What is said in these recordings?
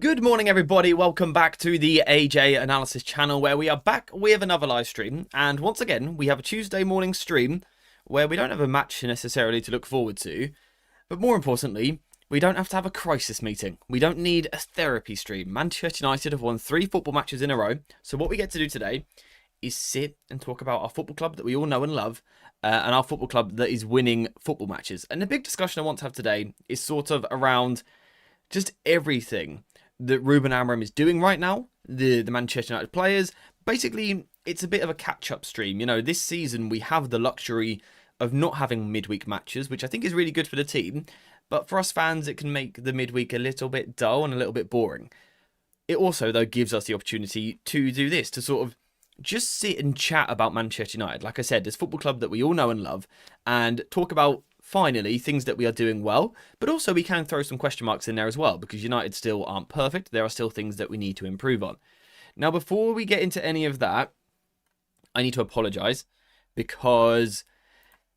Good morning, everybody. Welcome back to the AJ Analysis channel, where we are back with another live stream. And once again, we have a Tuesday morning stream where we don't have a match necessarily to look forward to. But more importantly, we don't have to have a crisis meeting. We don't need a therapy stream. Manchester United have won 3 football matches in a row. So what we get to do today is sit and talk about our football club that we all know and love, and our football club that is winning football matches. And the big discussion I want to have today is sort of around just everything that Ruben Amorims is doing right now, the Manchester United players. Basically, it's a bit of a catch-up stream. You know, this season we have the luxury of not having midweek matches, which I think is really good for the team. But for us fans, it can make the midweek a little bit dull and a little bit boring. It also, though, gives us the opportunity to do this, to sort of just sit and chat about Manchester United. Like I said, this football club that we all know and love, and talk about, finally, things that we are doing well, but also we can throw some question marks in there as well, because United still aren't perfect. There are still things that we need to improve on. Now, before we get into any of that, I need to apologise, because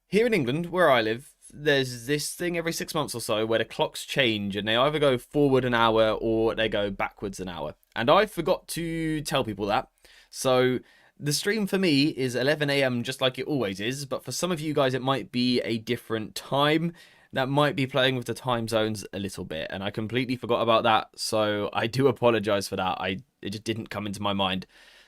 here in England, where I live, there's this thing every 6 months or so where the clocks change and they either go forward an hour or they go backwards an hour. And I forgot to tell people that. So the stream for me is 11 AM just like it always is, but for some of you guys it might be a different time. That might be playing with the time zones a little bit, and I completely forgot about that, so I do apologise for that. It just didn't come into my mind.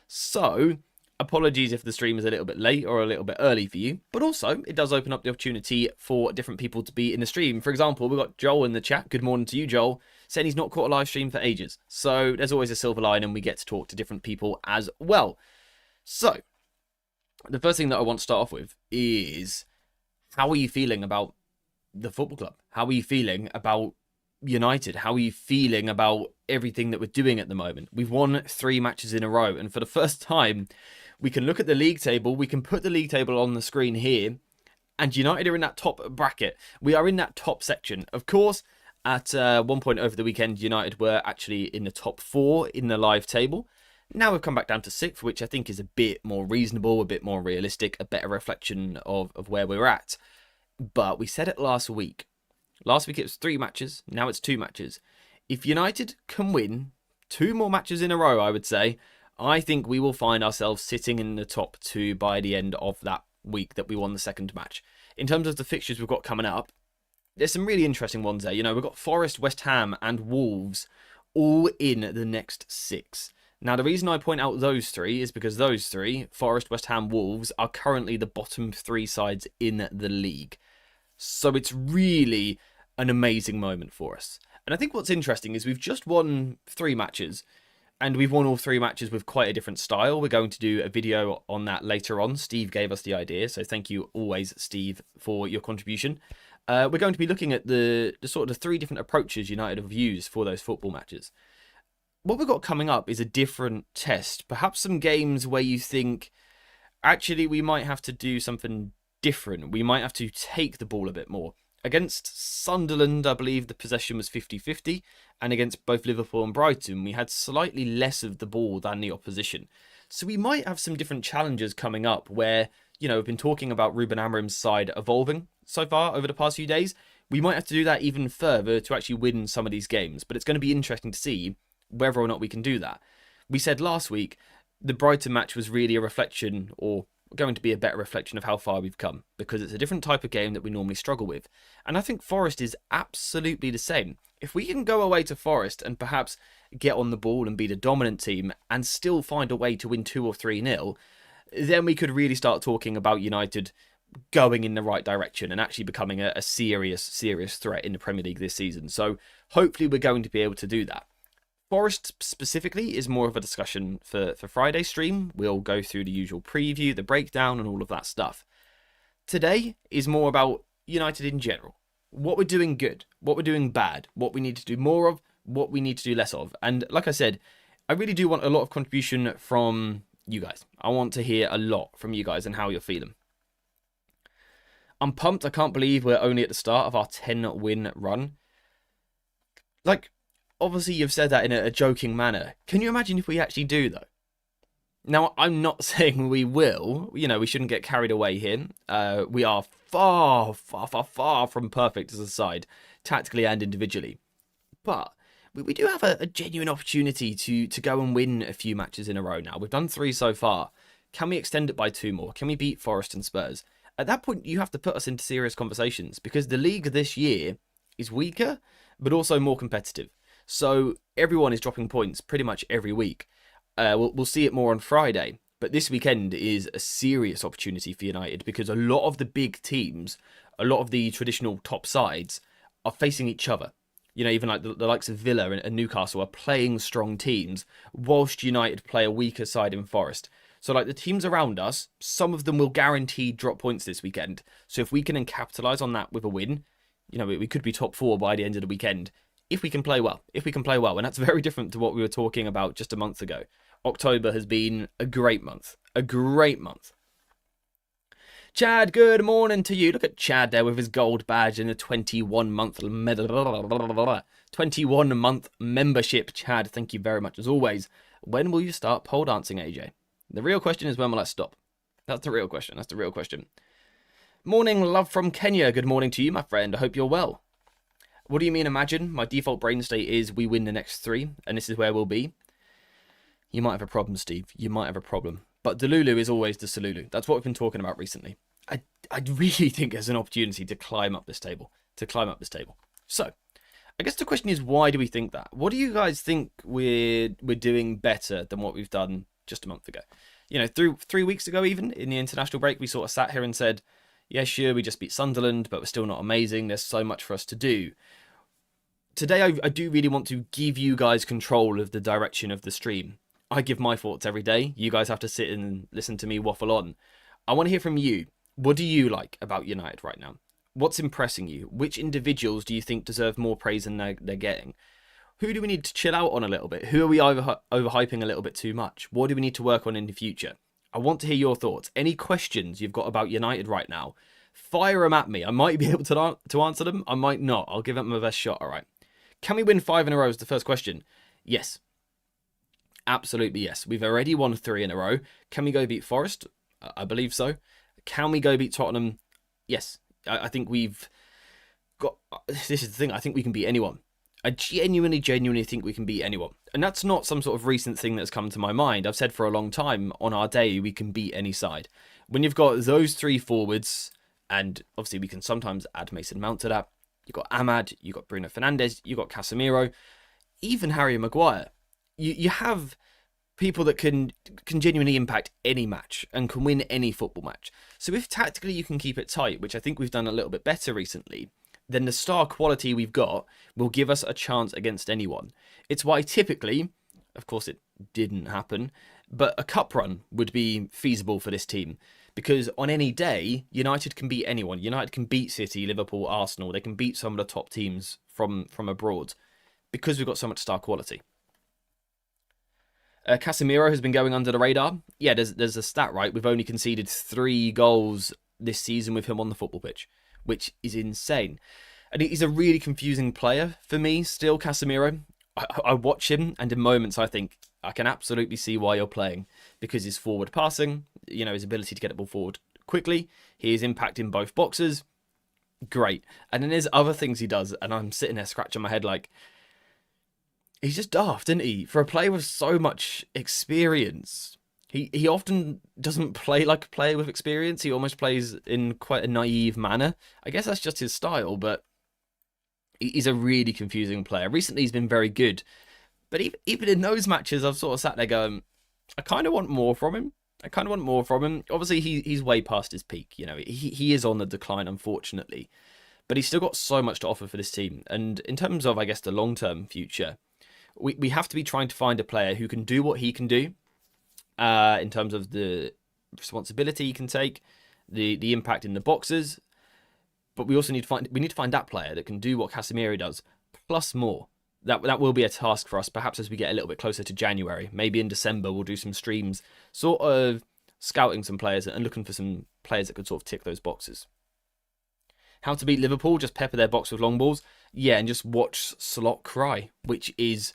So apologies if the stream is a little bit late or a little bit early for you, but also it does open up the opportunity for different people to be in the stream. For example, we've got Joel in the chat. Good morning to you, Joel, saying he's not caught a live stream for ages. So there's always a silver line, and we get to talk to different people as well. So the first thing that I want to start off with is, how are you feeling about the football club? How are you feeling about United? How are you feeling about everything that we're doing at the moment? We've won 3 matches in a row, and for the first time, we can look at the league table. We can put the league table on the screen here, and United are in that top bracket. We are in that top section. Of course, at one point over the weekend, United were actually in the top 4 in the live table. Now we've come back down to 6th, which I think is a bit more reasonable, a bit more realistic, a better reflection of where we're at. But we said it last week. Last week it was 3 matches. Now it's 2 matches. If United can win 2 more matches in a row, I would say, I think we will find ourselves sitting in the top 2 by the end of that week that we won the second match. In terms of the fixtures we've got coming up, there's some really interesting ones there. You know, we've got Forest, West Ham and Wolves all in the next 6. Now, the reason I point out those 3 is because those 3, Forest, West Ham, Wolves, are currently the bottom 3 sides in the league. So it's really an amazing moment for us. And I think what's interesting is we've just won 3 matches, and we've won all 3 matches with quite a different style. We're going to do a video on that later on. Steve gave us the idea, so thank you always, Steve, for your contribution. We're going to be looking at the sort of the 3 different approaches United have used for those football matches. What we've got coming up is a different test. Perhaps some games where you think, actually, we might have to do something different. We might have to take the ball a bit more. Against Sunderland, I believe the possession was 50-50. And against both Liverpool and Brighton, we had slightly less of the ball than the opposition. So we might have some different challenges coming up where, you know, we've been talking about Ruben Amorim's side evolving so far over the past few days. We might have to do that even further to actually win some of these games. But it's going to be interesting to see whether or not we can do that. We said last week the Brighton match was really a reflection, or going to be a better reflection, of how far we've come, because it's a different type of game that we normally struggle with. And I think Forest is absolutely the same. If we can go away to Forest and perhaps get on the ball and be the dominant team and still find a way to win 2 or 3-0, then we could really start talking about United going in the right direction and actually becoming a serious threat in the Premier League this season. So hopefully we're going to be able to do that. Forest specifically is more of a discussion for Friday's stream. We'll go through the usual preview, the breakdown, and all of that stuff. Today is more about United in general. What we're doing good, what we're doing bad, what we need to do more of, what we need to do less of. And like I said, I really do want a lot of contribution from you guys. I want to hear a lot from you guys and how you're feeling. I'm pumped. I can't believe we're only at the start of our 10-win run. Like, obviously, you've said that in a joking manner. Can you imagine if we actually do, though? Now, I'm not saying we will. You know, we shouldn't get carried away here. We are far from perfect as a side, tactically and individually. But we do have a genuine opportunity to go and win a few matches in a row now. We've done 3 so far. Can we extend it by 2 more? Can we beat Forest and Spurs? At that point, you have to put us into serious conversations because the league this year is weaker, but also more competitive. So everyone is dropping points pretty much every week. We'll see it more on Friday. But this weekend is a serious opportunity for United because a lot of the big teams, a lot of the traditional top sides are facing each other. You know, even like the likes of Villa and Newcastle are playing strong teams, whilst United play a weaker side in Forest. So like the teams around us, some of them will guaranteed drop points this weekend. So if we can capitalise on that with a win, you know, we could be top 4 by the end of the weekend. If we can play well. And that's very different to what we were talking about just a month ago. October has been a great month. Chad, good morning to you. Look at Chad there with his gold badge and a 21-month 21-month membership. Chad, thank you very much as always. When will you start pole dancing, AJ? The real question is when will I stop? That's the real question. Morning, love from Kenya. Good morning to you, my friend. I hope you're well. What do you mean, imagine? My default brain state is we win the next 3, and this is where we'll be. You might have a problem, Steve. You might have a problem. But Delulu is always the Salulu. That's what we've been talking about recently. I really think there's an opportunity to climb up this table. So, I guess the question is, why do we think that? What do you guys think we're doing better than what we've done just a month ago? You know, through 3 weeks ago even, in the international break, we sort of sat here and said, yeah, sure, we just beat Sunderland, but we're still not amazing. There's so much for us to do. Today, I do really want to give you guys control of the direction of the stream. I give my thoughts every day. You guys have to sit and listen to me waffle on. I want to hear from you. What do you like about United right now? What's impressing you? Which individuals do you think deserve more praise than they're getting? Who do we need to chill out on a little bit? Who are we overhyping a little bit too much? What do we need to work on in the future? I want to hear your thoughts. Any questions you've got about United right now, fire them at me. I might be able to answer them. I might not. I'll give it my best shot, all right? Can we win 5 in a row is the first question. Yes. Absolutely yes. We've already won 3 in a row. Can we go beat Forest? I believe so. Can we go beat Tottenham? Yes. I think we've got... This is the thing. I think we can beat anyone. I genuinely think we can beat anyone. And that's not some sort of recent thing that's come to my mind. I've said for a long time, on our day, we can beat any side. When you've got those 3 forwards, and obviously we can sometimes add Mason Mount to that, you've got Ahmad, you've got Bruno Fernandes, you've got Casemiro, even Harry Maguire. You have people that can genuinely impact any match and can win any football match. So if tactically you can keep it tight, which I think we've done a little bit better recently, then the star quality we've got will give us a chance against anyone. It's why typically, of course it didn't happen, but a cup run would be feasible for this team. Because on any day, United can beat anyone. United can beat City, Liverpool, Arsenal. They can beat some of the top teams from abroad because we've got so much star quality. Casemiro has been going under the radar. Yeah, there's a stat, right? We've only conceded 3 goals this season with him on the football pitch, which is insane. And he's a really confusing player for me still, Casemiro. I watch him, and in moments I think, I can absolutely see why you're playing. Because his forward passing, you know, his ability to get the ball forward quickly, he is impacting both boxes. Great. And then there's other things he does, and I'm sitting there scratching my head like, he's just daft, isn't he? For a player with so much experience, he often doesn't play like a player with experience. He almost plays in quite a naive manner. I guess that's just his style, but he's a really confusing player. Recently, he's been very good. But even in those matches, I've sort of sat there going, I kind of want more from him. Obviously, he's way past his peak. You know, he is on the decline, unfortunately. But he's still got so much to offer for this team. And in terms of, I guess, the long-term future, we have to be trying to find a player who can do what he can do in terms of the responsibility he can take, the impact in the boxes. But we also need to find that player that can do what Casemiro does, plus more. That will be a task for us, perhaps as we get a little bit closer to January. Maybe in December we'll do some streams, sort of scouting some players and looking for some players that could sort of tick those boxes. How to beat Liverpool? Just pepper their box with long balls. Yeah, and just watch Slot cry, which is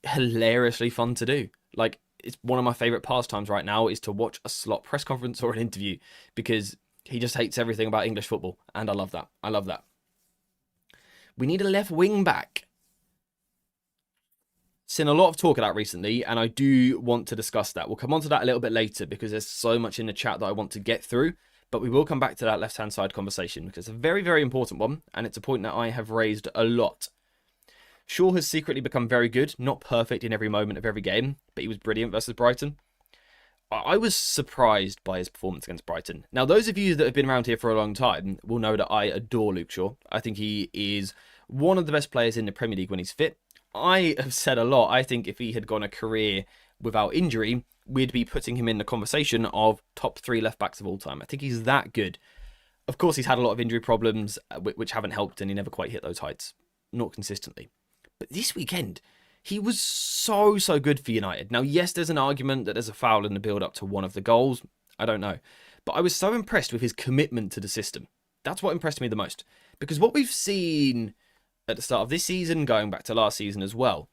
hilariously fun to do. Like, it's one of my favourite pastimes right now is to watch a Slot press conference or an interview, because he just hates everything about English football, and I love that. We need a left wing back. seen a lot of talk of that recently, and I do want to discuss that. We'll come on to that a little bit later because there's so much in the chat that I want to get through, but we will come back to that left-hand side conversation because it's a very, very important one, and it's a point that I have raised a lot. Shaw has secretly become very good, not perfect in every moment of every game, but he was brilliant versus Brighton. I was surprised by his performance against Brighton. Now, those of you that have been around here for a long time will know that I adore Luke Shaw. I think he is one of the best players in the Premier League when he's fit. I have said a lot. I think if he had gone a career without injury, we'd be putting him in the conversation of top 3 left-backs of all time. I think he's that good. Of course, he's had a lot of injury problems, which haven't helped, and he never quite hit those heights. Not consistently. But this weekend, he was so good for United. Now, yes, there's an argument that there's a foul in the build-up to one of the goals. I don't know. But I was so impressed with his commitment to the system. That's what impressed me the most. Because what we've seen at the start of this season, going back to last season as well,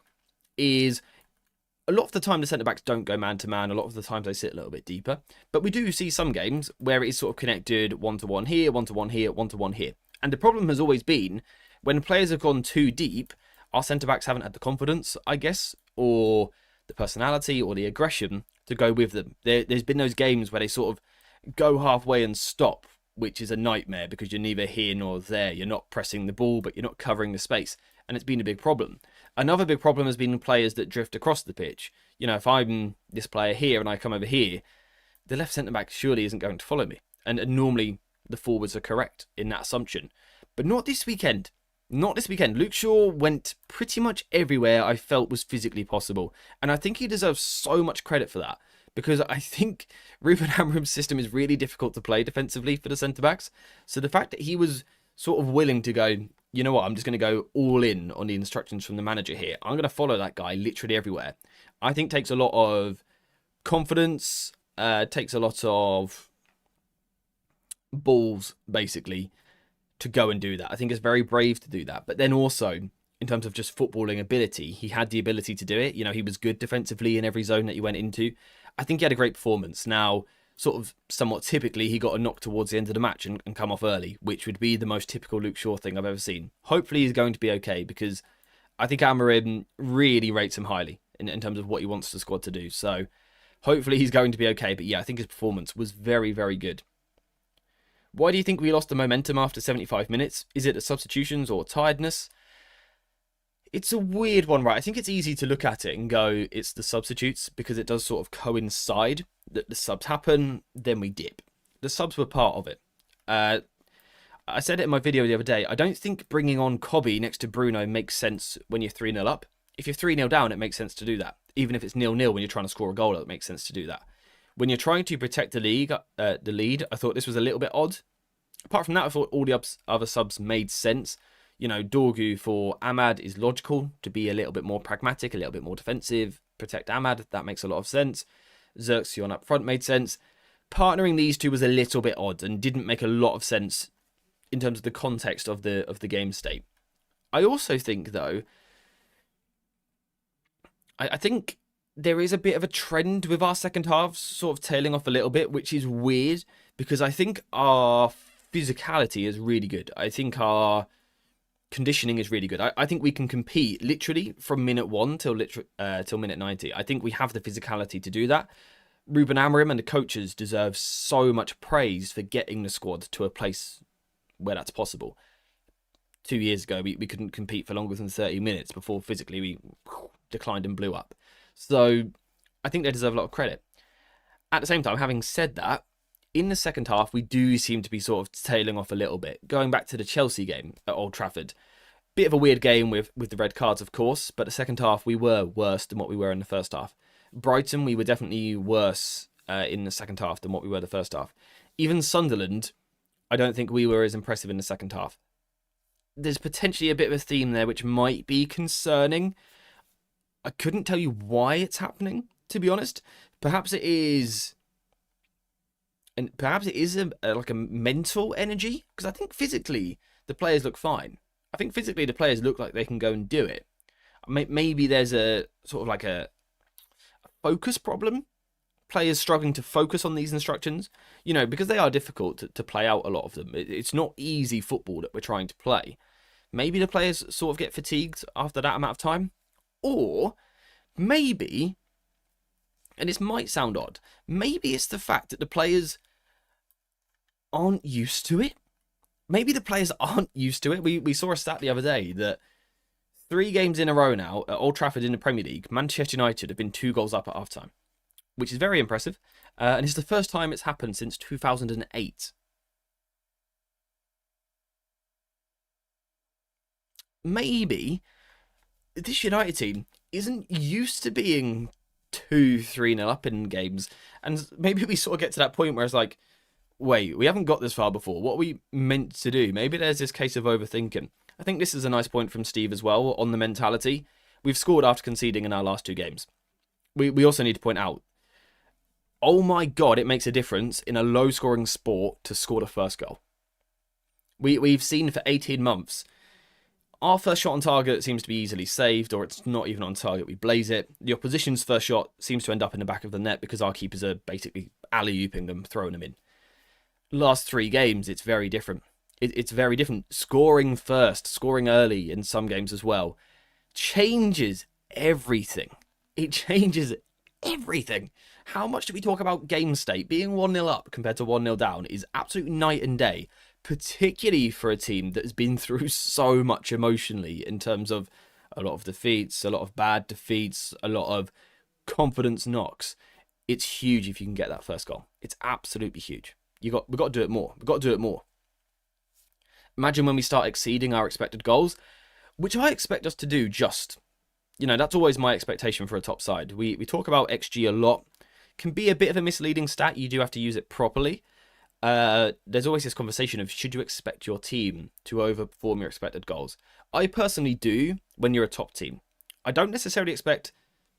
is a lot of the time the centre-backs don't go man-to-man. A lot of the times they sit a little bit deeper. But we do see some games where it is sort of connected one-to-one here, one-to-one here, one-to-one here. And the problem has always been, when players have gone too deep, our centre-backs haven't had the confidence, I guess, or the personality or the aggression to go with them. There's been those games where they sort of go halfway and stop, which is a nightmare because you're neither here nor there. You're not pressing the ball, but you're not covering the space. And it's been a big problem. Another big problem has been players that drift across the pitch. You know, if I'm this player here and I come over here, the left centre-back surely isn't going to follow me. And normally the forwards are correct in that assumption. But not this weekend. Not this weekend. Luke Shaw went pretty much everywhere I felt was physically possible. And I think he deserves so much credit for that. Because I think Ruben Amorim's system is really difficult to play defensively for the centre-backs. So the fact that he was sort of willing to go, you know what, I'm just going to go all in on the instructions from the manager here. I'm going to follow that guy literally everywhere. I think takes a lot of confidence, takes a lot of balls, basically, to go and do that. I think it's very brave to do that. But then also, in terms of just footballing ability, he had the ability to do it. You know, he was good defensively in every zone that he went into. I think he had a great performance. Now, sort of somewhat typically, he got a knock towards the end of the match and come off early, which would be the most typical Luke Shaw thing I've ever seen. Hopefully he's going to be okay because I think Amorim really rates him highly in terms of what he wants the squad to do. So hopefully he's going to be okay. But yeah, I think his performance was very, very good. Why do you think we lost the momentum after 75 minutes? Is it the substitutions or tiredness? It's a weird one, right? I think it's easy to look at it and go, it's the substitutes, because it does sort of coincide that the subs happen, then we dip. The subs were part of it. I said it in my video the other day, I don't think bringing on Kobe next to Bruno makes sense when you're 3-0 up. If you're 3-0 down, it makes sense to do that. Even if it's 0-0 when you're trying to score a goal, it makes sense to do that. When you're trying to protect the lead, I thought this was a little bit odd. Apart from that, I thought all the other subs made sense. You know, Dorgu for Ahmad is logical to be a little bit more pragmatic, a little bit more defensive. Protect Ahmad, that makes a lot of sense. Xerxes on up front made sense. Partnering these two was a little bit odd and didn't make a lot of sense in terms of the context of the game state. I also think, though, I think there is a bit of a trend with our second halves sort of tailing off a little bit, which is weird because I think our physicality is really good. I think our conditioning is really good. I think we can compete literally from minute 1 till minute 90. I think we have the physicality to do that. Ruben Amorims and the coaches deserve so much praise for getting the squad to a place where that's possible. 2 years ago, we couldn't compete for longer than 30 minutes before physically we declined and blew up. So I think they deserve a lot of credit. At the same time, having said that, in the second half, we do seem to be sort of tailing off a little bit. Going back to the Chelsea game at Old Trafford, bit of a weird game with the red cards, of course, but the second half, we were worse than what we were in the first half. Brighton, we were definitely worse in the second half than what we were the first half. Even Sunderland, I don't think we were as impressive in the second half. There's potentially a bit of a theme there which might be concerning. I couldn't tell you why it's happening, to be honest. Perhaps it is... And perhaps it is like a mental energy, because I think physically the players look fine. I think physically the players look like they can go and do it. Maybe there's a sort of like a focus problem. Players struggling to focus on these instructions, you know, because they are difficult to play out, a lot of them. It's not easy football that we're trying to play. Maybe the players sort of get fatigued after that amount of time. Or Maybe, and this might sound odd, maybe it's the fact that the players aren't used to it. Maybe the players aren't used to it. We saw a stat the other day that 3 games in a row now at Old Trafford in the Premier League, Manchester United have been 2 goals up at half-time, which is very impressive. And it's the first time it's happened since 2008. Maybe this United team isn't used to being 2-3-0 up in games. And maybe we sort of get to that point where it's like, wait, we haven't got this far before. What are we meant to do? Maybe there's this case of overthinking. I think this is a nice point from Steve as well on the mentality. We've scored after conceding in our last 2 games. We also need to point out, oh my God, it makes a difference in a low-scoring sport to score the first goal. We've seen for 18 months, our first shot on target seems to be easily saved, or it's not even on target, we blaze it. The opposition's first shot seems to end up in the back of the net because our keepers are basically alley-ooping them, throwing them in. Last 3 games, it's very different. It's very different. Scoring first, scoring early in some games as well, changes everything. It changes everything. How much do we talk about game state? Being 1-0 up compared to 1-0 down is absolute night and day, particularly for a team that has been through so much emotionally in terms of a lot of defeats, a lot of bad defeats, a lot of confidence knocks. It's huge if you can get that first goal. It's absolutely huge. We've got to do it more. We've got to do it more. Imagine when we start exceeding our expected goals, which I expect us to do just. That's always my expectation for a top side. We talk about XG a lot. Can be a bit of a misleading stat. You do have to use it properly. There's always this conversation of should you expect your team to overperform your expected goals. I personally do when you're a top team. I don't necessarily expect,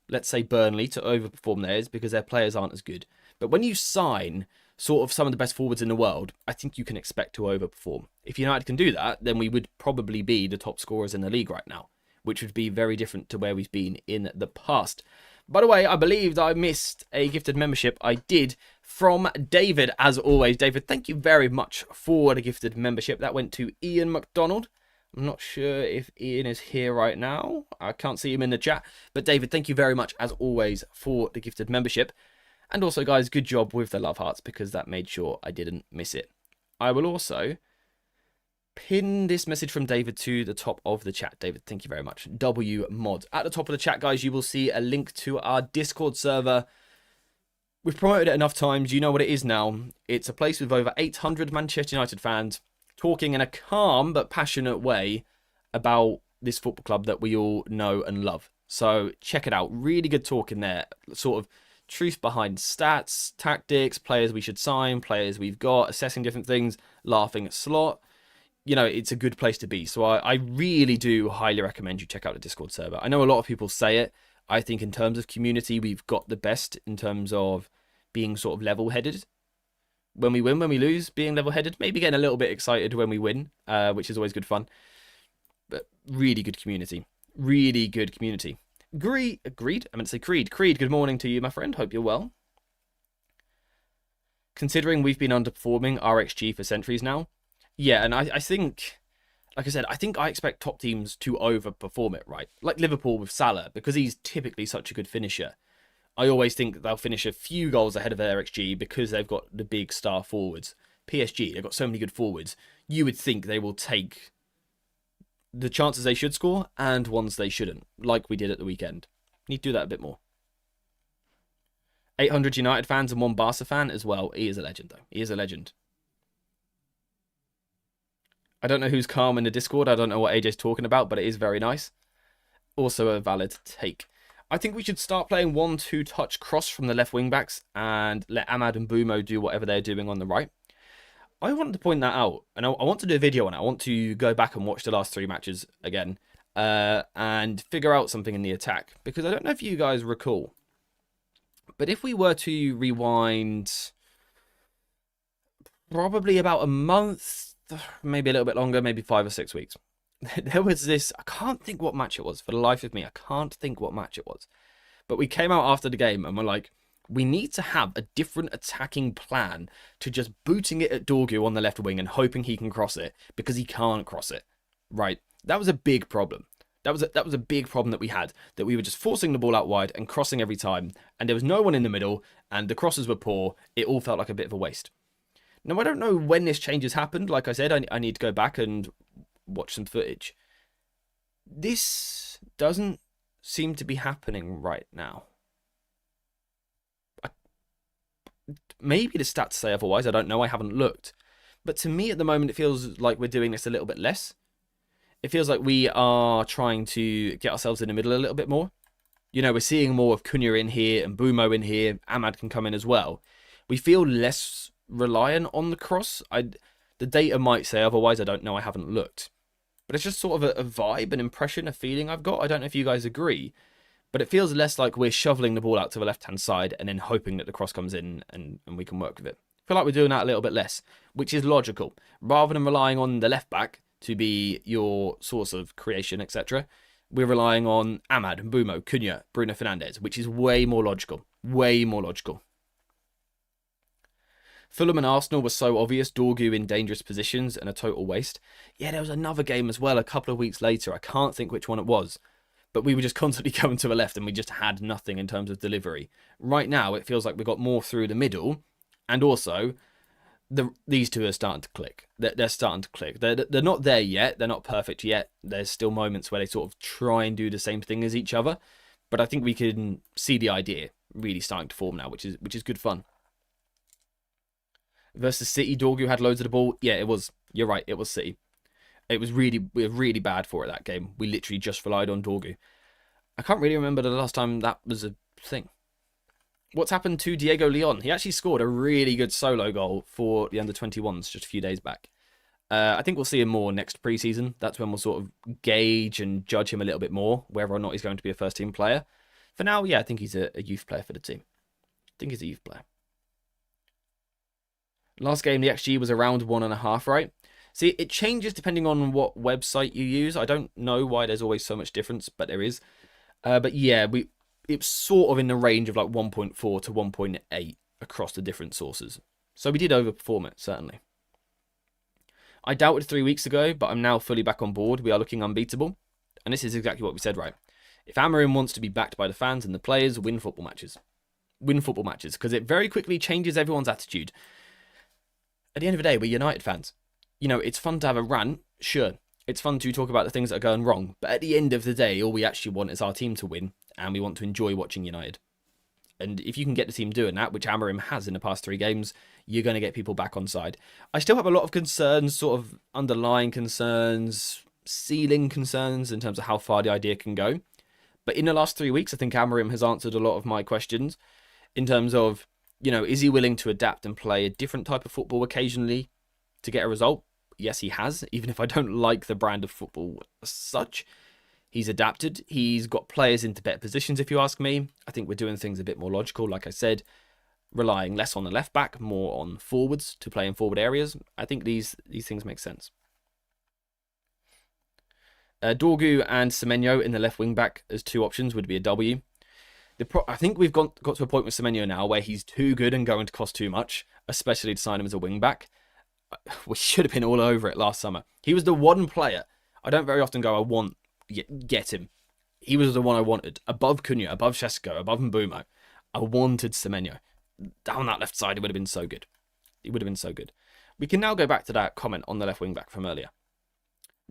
let's say, Burnley to overperform theirs because their players aren't as good. But when you sign sort of some of the best forwards in the world, I think you can expect to overperform. If United can do that, then we would probably be the top scorers in the league right now, which would be very different to where we've been in the past. By the way, I believed I missed a gifted membership. I did, from David, as always. David, thank you very much for the gifted membership. That went to Ian McDonald. I'm not sure if Ian is here right now. I can't see him in the chat. But David, thank you very much, as always, for the gifted membership. And also, guys, good job with the love hearts, because that made sure I didn't miss it. I will also pin this message from David to the top of the chat. David, thank you very much. W Mod. At the top of the chat, guys, you will see a link to our Discord server. We've promoted it enough times. You know what it is now. It's a place with over 800 Manchester United fans talking in a calm but passionate way about this football club that we all know and love. So check it out. Really good talk in there. Sort of truth behind stats, tactics, players we should sign, players we've got, assessing different things, laughing at slot. It's a good place to be. So I really do highly recommend you check out the Discord server. I know a lot of people say it. I think in terms of community, we've got the best in terms of being sort of level-headed. When we win, when we lose, being level-headed. Maybe getting a little bit excited when we win, which is always good fun. But really good community. Really good community. Agreed? I meant to say Creed. Creed, good morning to you, my friend. Hope you're well. Considering we've been underperforming our XG for centuries now, yeah, and I think, like I said, I expect top teams to overperform it, right? Like Liverpool with Salah, because he's typically such a good finisher. I always think they'll finish a few goals ahead of their XG because they've got the big star forwards. PSG, they've got so many good forwards. You would think they will take the chances they should score and ones they shouldn't, like we did at the weekend. Need to do that a bit more. 800 United fans and 1 Barca fan as well. He is a legend, though. He is a legend. I don't know who's calm in the Discord. I don't know what AJ's talking about, but it is very nice. Also a valid take. I think we should start playing 1-2 touch cross from the left wing backs and let Ahmad and Bumo do whatever they're doing on the right. I wanted to point that out, and I want to do a video on it. I want to go back and watch the last 3 matches again and figure out something in the attack, because I don't know if you guys recall, but if we were to rewind probably about a month, maybe a little bit longer, maybe 5 or 6 weeks, there was this, I can't think what match it was, for the life of me, I can't think what match it was, but we came out after the game and we're like, we need to have a different attacking plan to just booting it at Dorgu on the left wing and hoping he can cross it, because he can't cross it, right? That was a big problem. That was a big problem that we had, that we were just forcing the ball out wide and crossing every time, and there was no one in the middle, and the crosses were poor. It all felt like a bit of a waste. Now, I don't know when this change has happened. Like I said, I need to go back and watch some footage. This doesn't seem to be happening right now. Maybe the stats say otherwise. I don't know. I haven't looked. But to me, at the moment, it feels like we're doing this a little bit less. It feels like we are trying to get ourselves in the middle a little bit more. You know, we're seeing more of Cunha in here and Bumo in here. Ahmad can come in as well. We feel less reliant on the cross. The data might say otherwise. I don't know. I haven't looked. But it's just sort of a vibe, an impression, a feeling I've got. I don't know if you guys agree. But it feels less like we're shoveling the ball out to the left-hand side and then hoping that the cross comes in and we can work with it. I feel like we're doing that a little bit less, which is logical. Rather than relying on the left-back to be your source of creation, etc., we're relying on Ahmad, Mbumo, Cunha, Bruno Fernandes, which is way more logical. Way more logical. Fulham and Arsenal were so obvious. Dorgu in dangerous positions and a total waste. Yeah, there was another game as well a couple of weeks later. I can't think which one it was. But we were just constantly going to the left and we just had nothing in terms of delivery. Right now, it feels like we got more through the middle. And also, these two are starting to click. They're starting to click. They're not there yet. They're not perfect yet. There's still moments where they sort of try and do the same thing as each other. But I think we can see the idea really starting to form now, which is good fun. Versus City, Dorgu had loads of the ball. Yeah, it was. You're right. It was City. We were really bad for it that game. We literally just relied on Dorgu. I can't really remember the last time that was a thing. What's happened to Diego Leon? He actually scored a really good solo goal for the under-21s just a few days back. I think we'll see him more next pre-season. That's when we'll sort of gauge and judge him a little bit more, whether or not he's going to be a first-team player. For now, yeah, I think he's a youth player for the team. I think he's a youth player. Last game, the XG was around 1.5, right? See, it changes depending on what website you use. I don't know why there's always so much difference, but there is. But yeah, it's sort of in the range of like 1.4 to 1.8 across the different sources. So we did overperform it, certainly. I doubted 3 weeks ago, but I'm now fully back on board. We are looking unbeatable. And this is exactly what we said, right? If Amorim wants to be backed by the fans and the players, win football matches. Win football matches, because it very quickly changes everyone's attitude. At the end of the day, we're United fans. You know, it's fun to have a rant, sure. It's fun to talk about the things that are going wrong. But at the end of the day, all we actually want is our team to win. And we want to enjoy watching United. And if you can get the team doing that, which Amorim has in the past 3 games, you're going to get people back on side. I still have a lot of concerns, sort of underlying concerns, ceiling concerns in terms of how far the idea can go. But in the last 3 weeks, I think Amorim has answered a lot of my questions in terms of, you know, is he willing to adapt and play a different type of football occasionally to get a result? Yes, he has, even if I don't like the brand of football as such. He's adapted. He's got players into better positions, if you ask me. I think we're doing things a bit more logical, like I said, relying less on the left back, more on forwards to play in forward areas. I think these things make sense. Dorgu and Semenyo in the left wing back as 2 options would be a W. I think we've got to a point with Semenyo now where he's too good and going to cost too much, especially to sign him as a wing back. We should have been all over it last summer. He was the one player. I don't very often go, I want, get him. He was the one I wanted. Above Cunha, above Shesko, above Mbumo. I wanted Semenyo. Down that left side, it would have been so good. It would have been so good. We can now go back to that comment on the left wing back from earlier.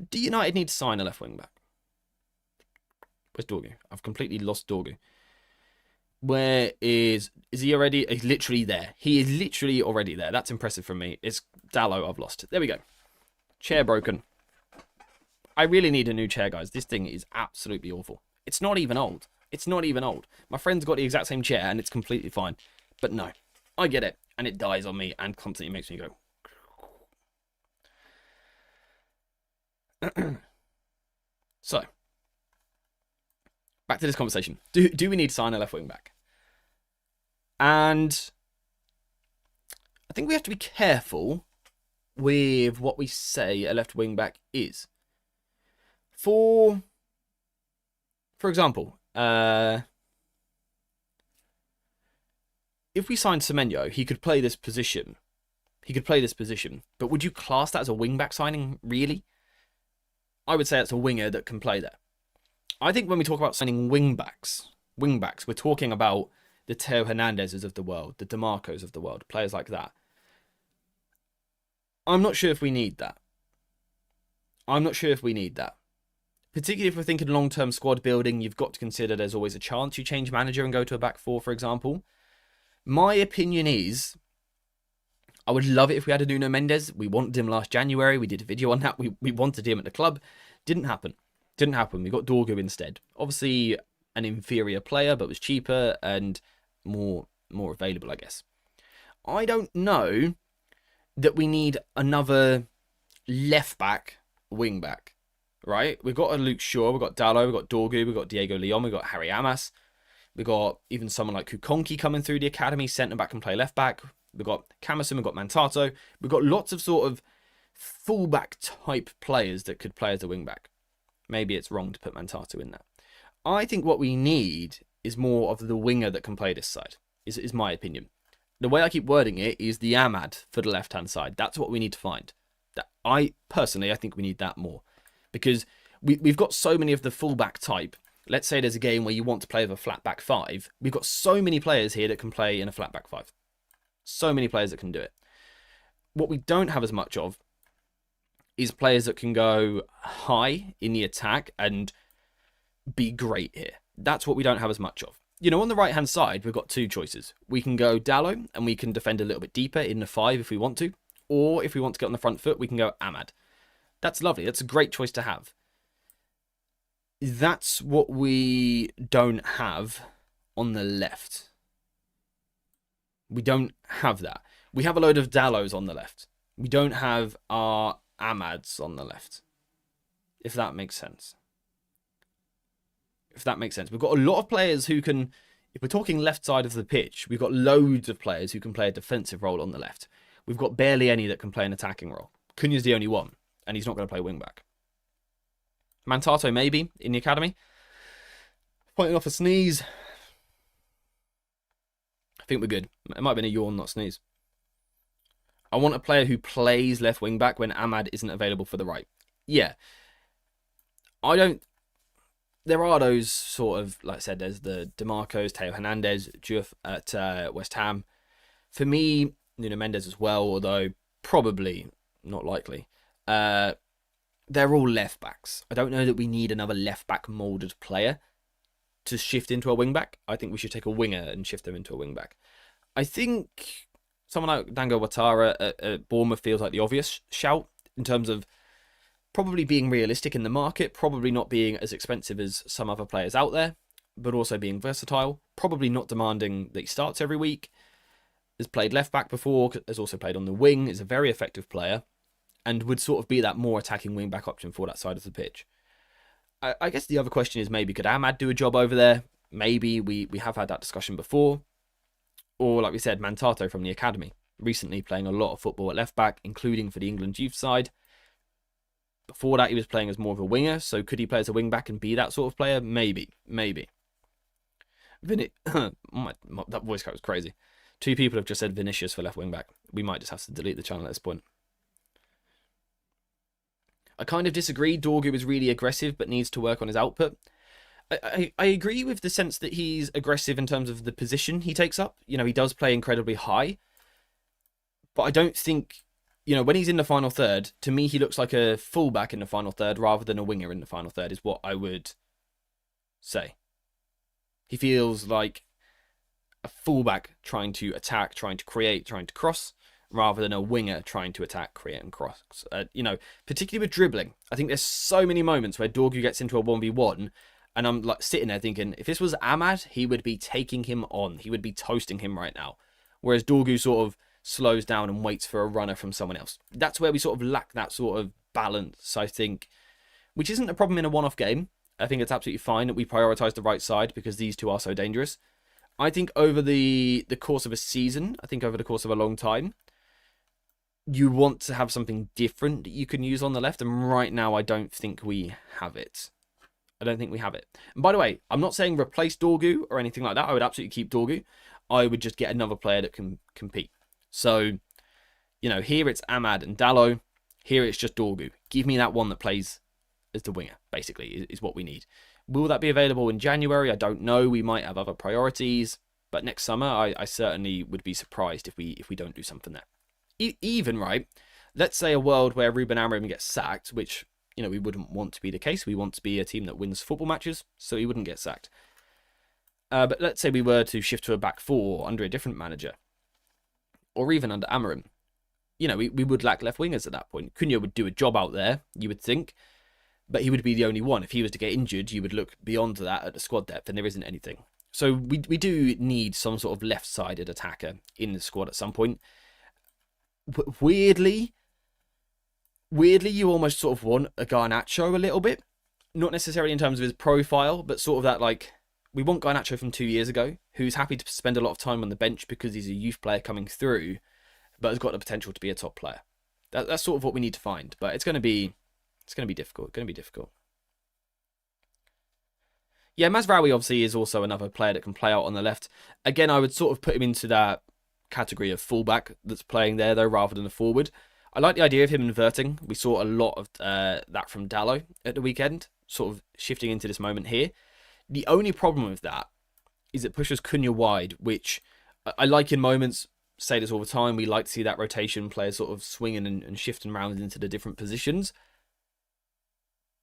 Do United need to sign a left wing back? Where's Dorgu? I've completely lost Dorgu. Where is he already? He's literally there. He is literally already there. That's impressive from me. It's Dallo I've lost. There we go. Chair broken. I really need a new chair, guys. This thing is absolutely awful. It's not even old. It's not even old. My friend's got the exact same chair and it's completely fine. But no, I get it. And it dies on me and constantly makes me go. So, back to this conversation. Do we need to sign a left wing back? And I think we have to be careful with what we say a left wing back is. For example, if we signed Semenyo, he could play this position. But would you class that as a wing back signing, really? I would say it's a winger that can play there. I think when we talk about signing wing-backs, we're talking about the Theo Hernandezes of the world, the DeMarcos of the world, players like that. I'm not sure if we need that. Particularly if we're thinking long-term squad building, you've got to consider there's always a chance you change manager and go to a back four, for example. My opinion is, I would love it if we had a Nuno Mendes. We wanted him last January. We did a video on that. We wanted him at the club. Didn't happen. We got Dorgu instead. Obviously, an inferior player, but was cheaper and more available, I guess. I don't know that we need another left-back, wing-back, right? We've got a Luke Shaw, we've got Dalot, we've got Dorgu, we've got Diego Leon, we've got Harry Amas. We've got even someone like Kukonki coming through the academy, centre-back and play left-back. We've got Camerson, we've got Mantato. We've got lots of sort of full-back type players that could play as a wing-back. Maybe it's wrong to put Mantato in there. I think what we need is more of the winger that can play this side, is my opinion. The way I keep wording it is the Ahmad for the left-hand side. That's what we need to find. I think we need that more. Because we've got so many of the full-back type. Let's say there's a game where you want to play with a flat-back five. We've got so many players here that can play in a flat-back five. So many players that can do it. What we don't have as much of is players that can go high in the attack and be great here. That's what we don't have as much of. You know, on the right-hand side, we've got two choices. We can go Dalot, and we can defend a little bit deeper in the five if we want to. Or if we want to get on the front foot, we can go Ahmad. That's lovely. That's a great choice to have. That's what we don't have on the left. We don't have that. We have a load of Dalots on the left. We don't have our Ahmads on the left. If that makes sense. We've got a lot of players who can, if we're talking left side of the pitch, we've got loads of players who can play a defensive role on the left. We've got barely any that can play an attacking role. Cunha's the only one, and he's not going to play wing back. Mantato maybe in the academy. Fighting off a sneeze. I think we're good. It might have been a yawn, not sneeze. I want a player who plays left wing back when Ahmad isn't available for the right. Yeah. There are those sort of, like I said, there's the DeMarcos, Theo Hernandez, Diouf at West Ham. For me, Nuno Mendes as well, although probably not likely. They're all left backs. I don't know that we need another left back moulded player to shift into a wing back. I think we should take a winger and shift them into a wing back. I think someone like Dango Ouattara at Bournemouth feels like the obvious shout in terms of probably being realistic in the market, probably not being as expensive as some other players out there, but also being versatile, probably not demanding that he starts every week, has played left back before, has also played on the wing, is a very effective player, and would sort of be that more attacking wing back option for that side of the pitch. I guess the other question is maybe could Ahmad do a job over there? Maybe we have had that discussion before. Or like we said, Mantato from the academy, recently playing a lot of football at left back, including for the England youth side. Before that, he was playing as more of a winger, so could he play as a wing back and be that sort of player? Maybe. That voice cut was crazy. 2 people have just said Vinicius for left wing back. We might just have to delete the channel at this point. I kind of disagree. Dorgu is really aggressive, but needs to work on his output. I agree with the sense that he's aggressive in terms of the position he takes up. You know, he does play incredibly high. But I don't think, you know, when he's in the final third, to me, he looks like a fullback in the final third rather than a winger in the final third, is what I would say. He feels like a fullback trying to attack, trying to create, trying to cross, rather than a winger trying to attack, create, and cross. You know, particularly with dribbling. I think there's so many moments where Dorgu gets into a 1v1, and I'm like sitting there thinking, if this was Ahmad, he would be taking him on. He would be toasting him right now. Whereas Dorgu sort of slows down and waits for a runner from someone else. That's where we sort of lack that sort of balance, I think, which isn't a problem in a one-off game. I think it's absolutely fine that we prioritise the right side because these two are so dangerous. I think over the course of a season, I think over the course of a long time, you want to have something different that you can use on the left. And right now, I don't think we have it. And by the way, I'm not saying replace Dorgu or anything like that. I would absolutely keep Dorgu. I would just get another player that can compete. So, you know, here it's Ahmad and Dalot. Here it's just Dorgu. Give me that one that plays as the winger, basically, is what we need. Will that be available in January? I don't know. We might have other priorities. But next summer, I certainly would be surprised if we don't do something there. Even, right, let's say a world where Ruben Amoriim gets sacked, which, we wouldn't want to be the case. We want to be a team that wins football matches, so he wouldn't get sacked. But let's say we were to shift to a back four under a different manager, or even under Amorim. We would lack left wingers at that point. Cunha would do a job out there, you would think, but he would be the only one. If he was to get injured, you would look beyond that at the squad depth, and there isn't anything. So we do need some sort of left-sided attacker in the squad at some point. Weirdly, you almost sort of want a Garnacho a little bit. Not necessarily in terms of his profile, but sort of that, like, we want Garnacho from 2 years ago, who's happy to spend a lot of time on the bench because he's a youth player coming through, but has got the potential to be a top player. That's sort of what we need to find, but it's going to be difficult. Yeah, Mazraoui obviously is also another player that can play out on the left. Again, I would sort of put him into that category of fullback that's playing there, though, rather than a forward. I like the idea of him inverting. We saw a lot of that from Dalot at the weekend, sort of shifting into this moment here. The only problem with that is it pushes Cunha wide, which I like in moments. Say this all the time. We like to see that rotation, players sort of swinging and shifting around into the different positions.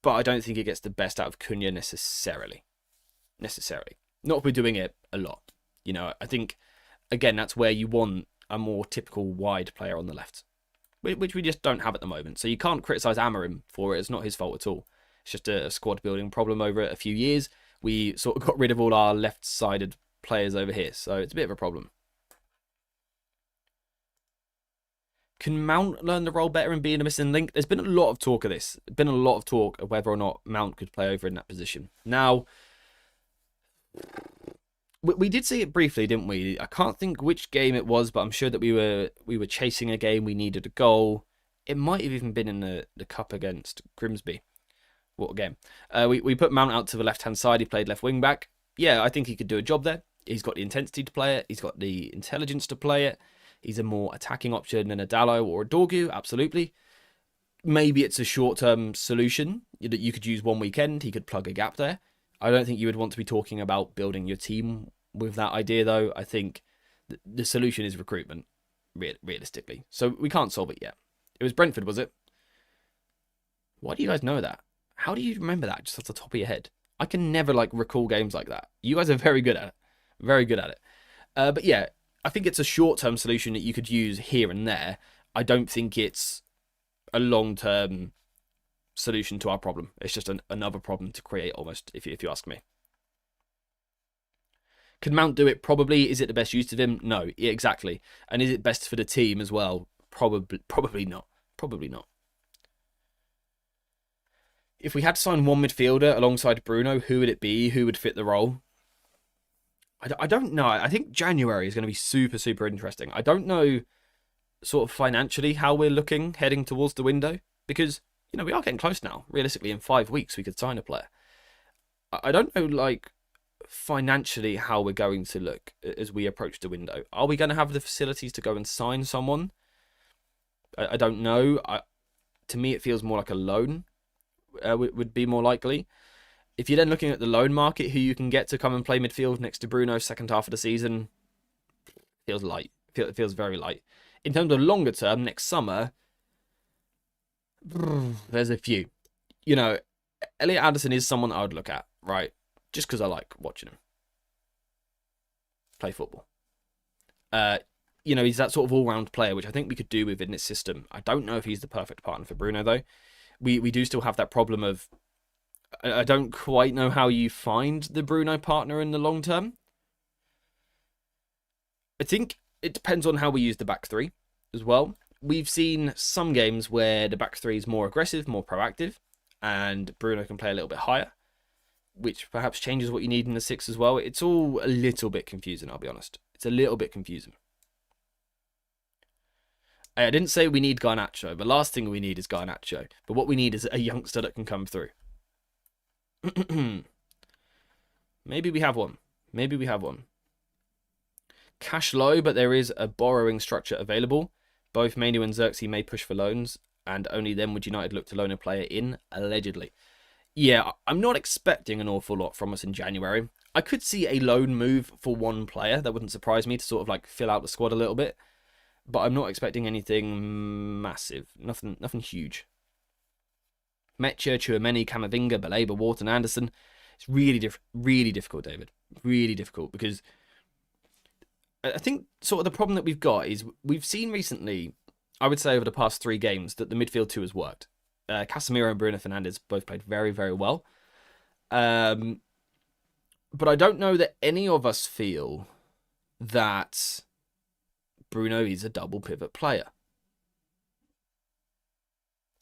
But I don't think it gets the best out of Cunha necessarily. Not if we're doing it a lot. I think, again, that's where you want a more typical wide player on the left, which we just don't have at the moment. So you can't criticise Amorim for it. It's not his fault at all. It's just a squad building problem over a few years. We sort of got rid of all our left-sided players over here, so it's a bit of a problem. Can Mount learn the role better and be in a missing link? There's been a lot of talk of this. There's been a lot of talk of whether or not Mount could play over in that position. Now, we did see it briefly, didn't we? I can't think which game it was, but I'm sure that we were chasing a game. We needed a goal. It might have even been in the cup against Grimsby. What a game. We put Mount out to the left-hand side. He played left wing-back. Yeah, I think he could do a job there. He's got the intensity to play it. He's got the intelligence to play it. He's a more attacking option than a Dalot or a Dorgu, absolutely. Maybe it's a short-term solution that you could use one weekend. He could plug a gap there. I don't think you would want to be talking about building your team with that idea, though. I think the solution is recruitment, realistically. So we can't solve it yet. It was Brentford, was it? Why do you guys know that? How do you remember that just off the top of your head? I can never recall games like that. You guys are very good at it. Very good at it. But yeah, I think it's a short-term solution that you could use here and there. I don't think it's a long-term solution to our problem. It's just another problem to create, almost, if you ask me. Can Mount do it? Probably. Is it the best use of him? No, exactly. And is it best for the team as well? Probably not. Probably not. If we had to sign one midfielder alongside Bruno, who would it be? Who would fit the role? I don't know. I think January is going to be super, super interesting. I don't know sort of financially how we're looking heading towards the window, because, we are getting close now. Realistically, in 5 weeks, we could sign a player. I don't know, financially how we're going to look as we approach the window. Are we going to have the facilities to go and sign someone? I don't know. To me, it feels more like a loan would be more likely. If you're then looking at the loan market, who you can get to come and play midfield next to Bruno second half of the season, feels light. It feels very light. In terms of longer term, next summer, there's a few. Elliot Anderson is someone I would look at, right? Just because I like watching him play football. He's that sort of all-round player, which I think we could do within this system. I don't know if he's the perfect partner for Bruno, though. We do still have that problem of, I don't quite know how you find the Bruno partner in the long term. I think it depends on how we use the back three as well. We've seen some games where the back three is more aggressive, more proactive, and Bruno can play a little bit higher, which perhaps changes what you need in the six as well. It's all a little bit confusing, I'll be honest. It's a little bit confusing. I didn't say we need Garnacho. The last thing we need is Garnacho. But what we need is a youngster that can come through. Maybe we have one. Cash low, but there is a borrowing structure available. Both Manu and Xerxes may push for loans, and only then would United look to loan a player in, allegedly. Yeah, I'm not expecting an awful lot from us in January. I could see a loan move for one player. That wouldn't surprise me to sort of like fill out the squad a little bit. But I'm not expecting anything massive. Nothing huge. Metcha, Chouameni, Camavinga, Baleba, Wharton, Anderson. It's really difficult, David. Really difficult because I think sort of the problem that we've got is we've seen recently, I would say over the past 3 games, that the midfield two has worked. Casemiro and Bruno Fernandes both played very, very well. But I don't know that any of us feel that Bruno is a double pivot player.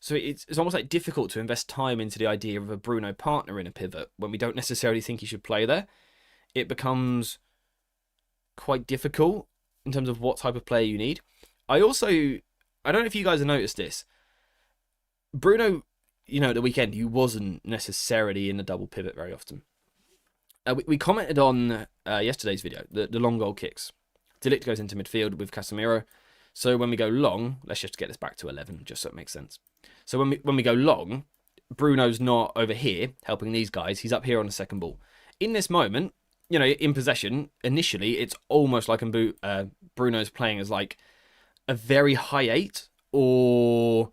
So it's almost like difficult to invest time into the idea of a Bruno partner in a pivot when we don't necessarily think he should play there. It becomes quite difficult in terms of what type of player you need. I don't know if you guys have noticed this. Bruno, at the weekend, he wasn't necessarily in the double pivot very often. We commented on yesterday's video, the long goal kicks. De Ligt goes into midfield with Casemiro. So when we go long, let's just get this back to 11, just so it makes sense. So when we go long, Bruno's not over here helping these guys. He's up here on the second ball. In this moment, in possession, initially, it's almost like Bruno's playing as like a very high 8 or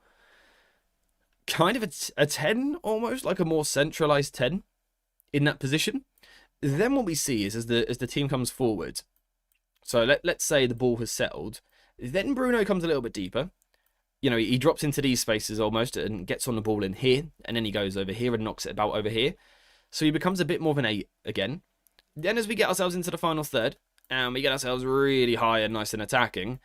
kind of a 10, almost like a more centralized 10 in that position. Then what we see is as the team comes forward, so let's say the ball has settled, then Bruno comes a little bit deeper. He drops into these spaces almost and gets on the ball in here, and then he goes over here and knocks it about over here. So he becomes a bit more of an 8 again. Then as we get ourselves into the final third, and we get ourselves really high and nice and attacking,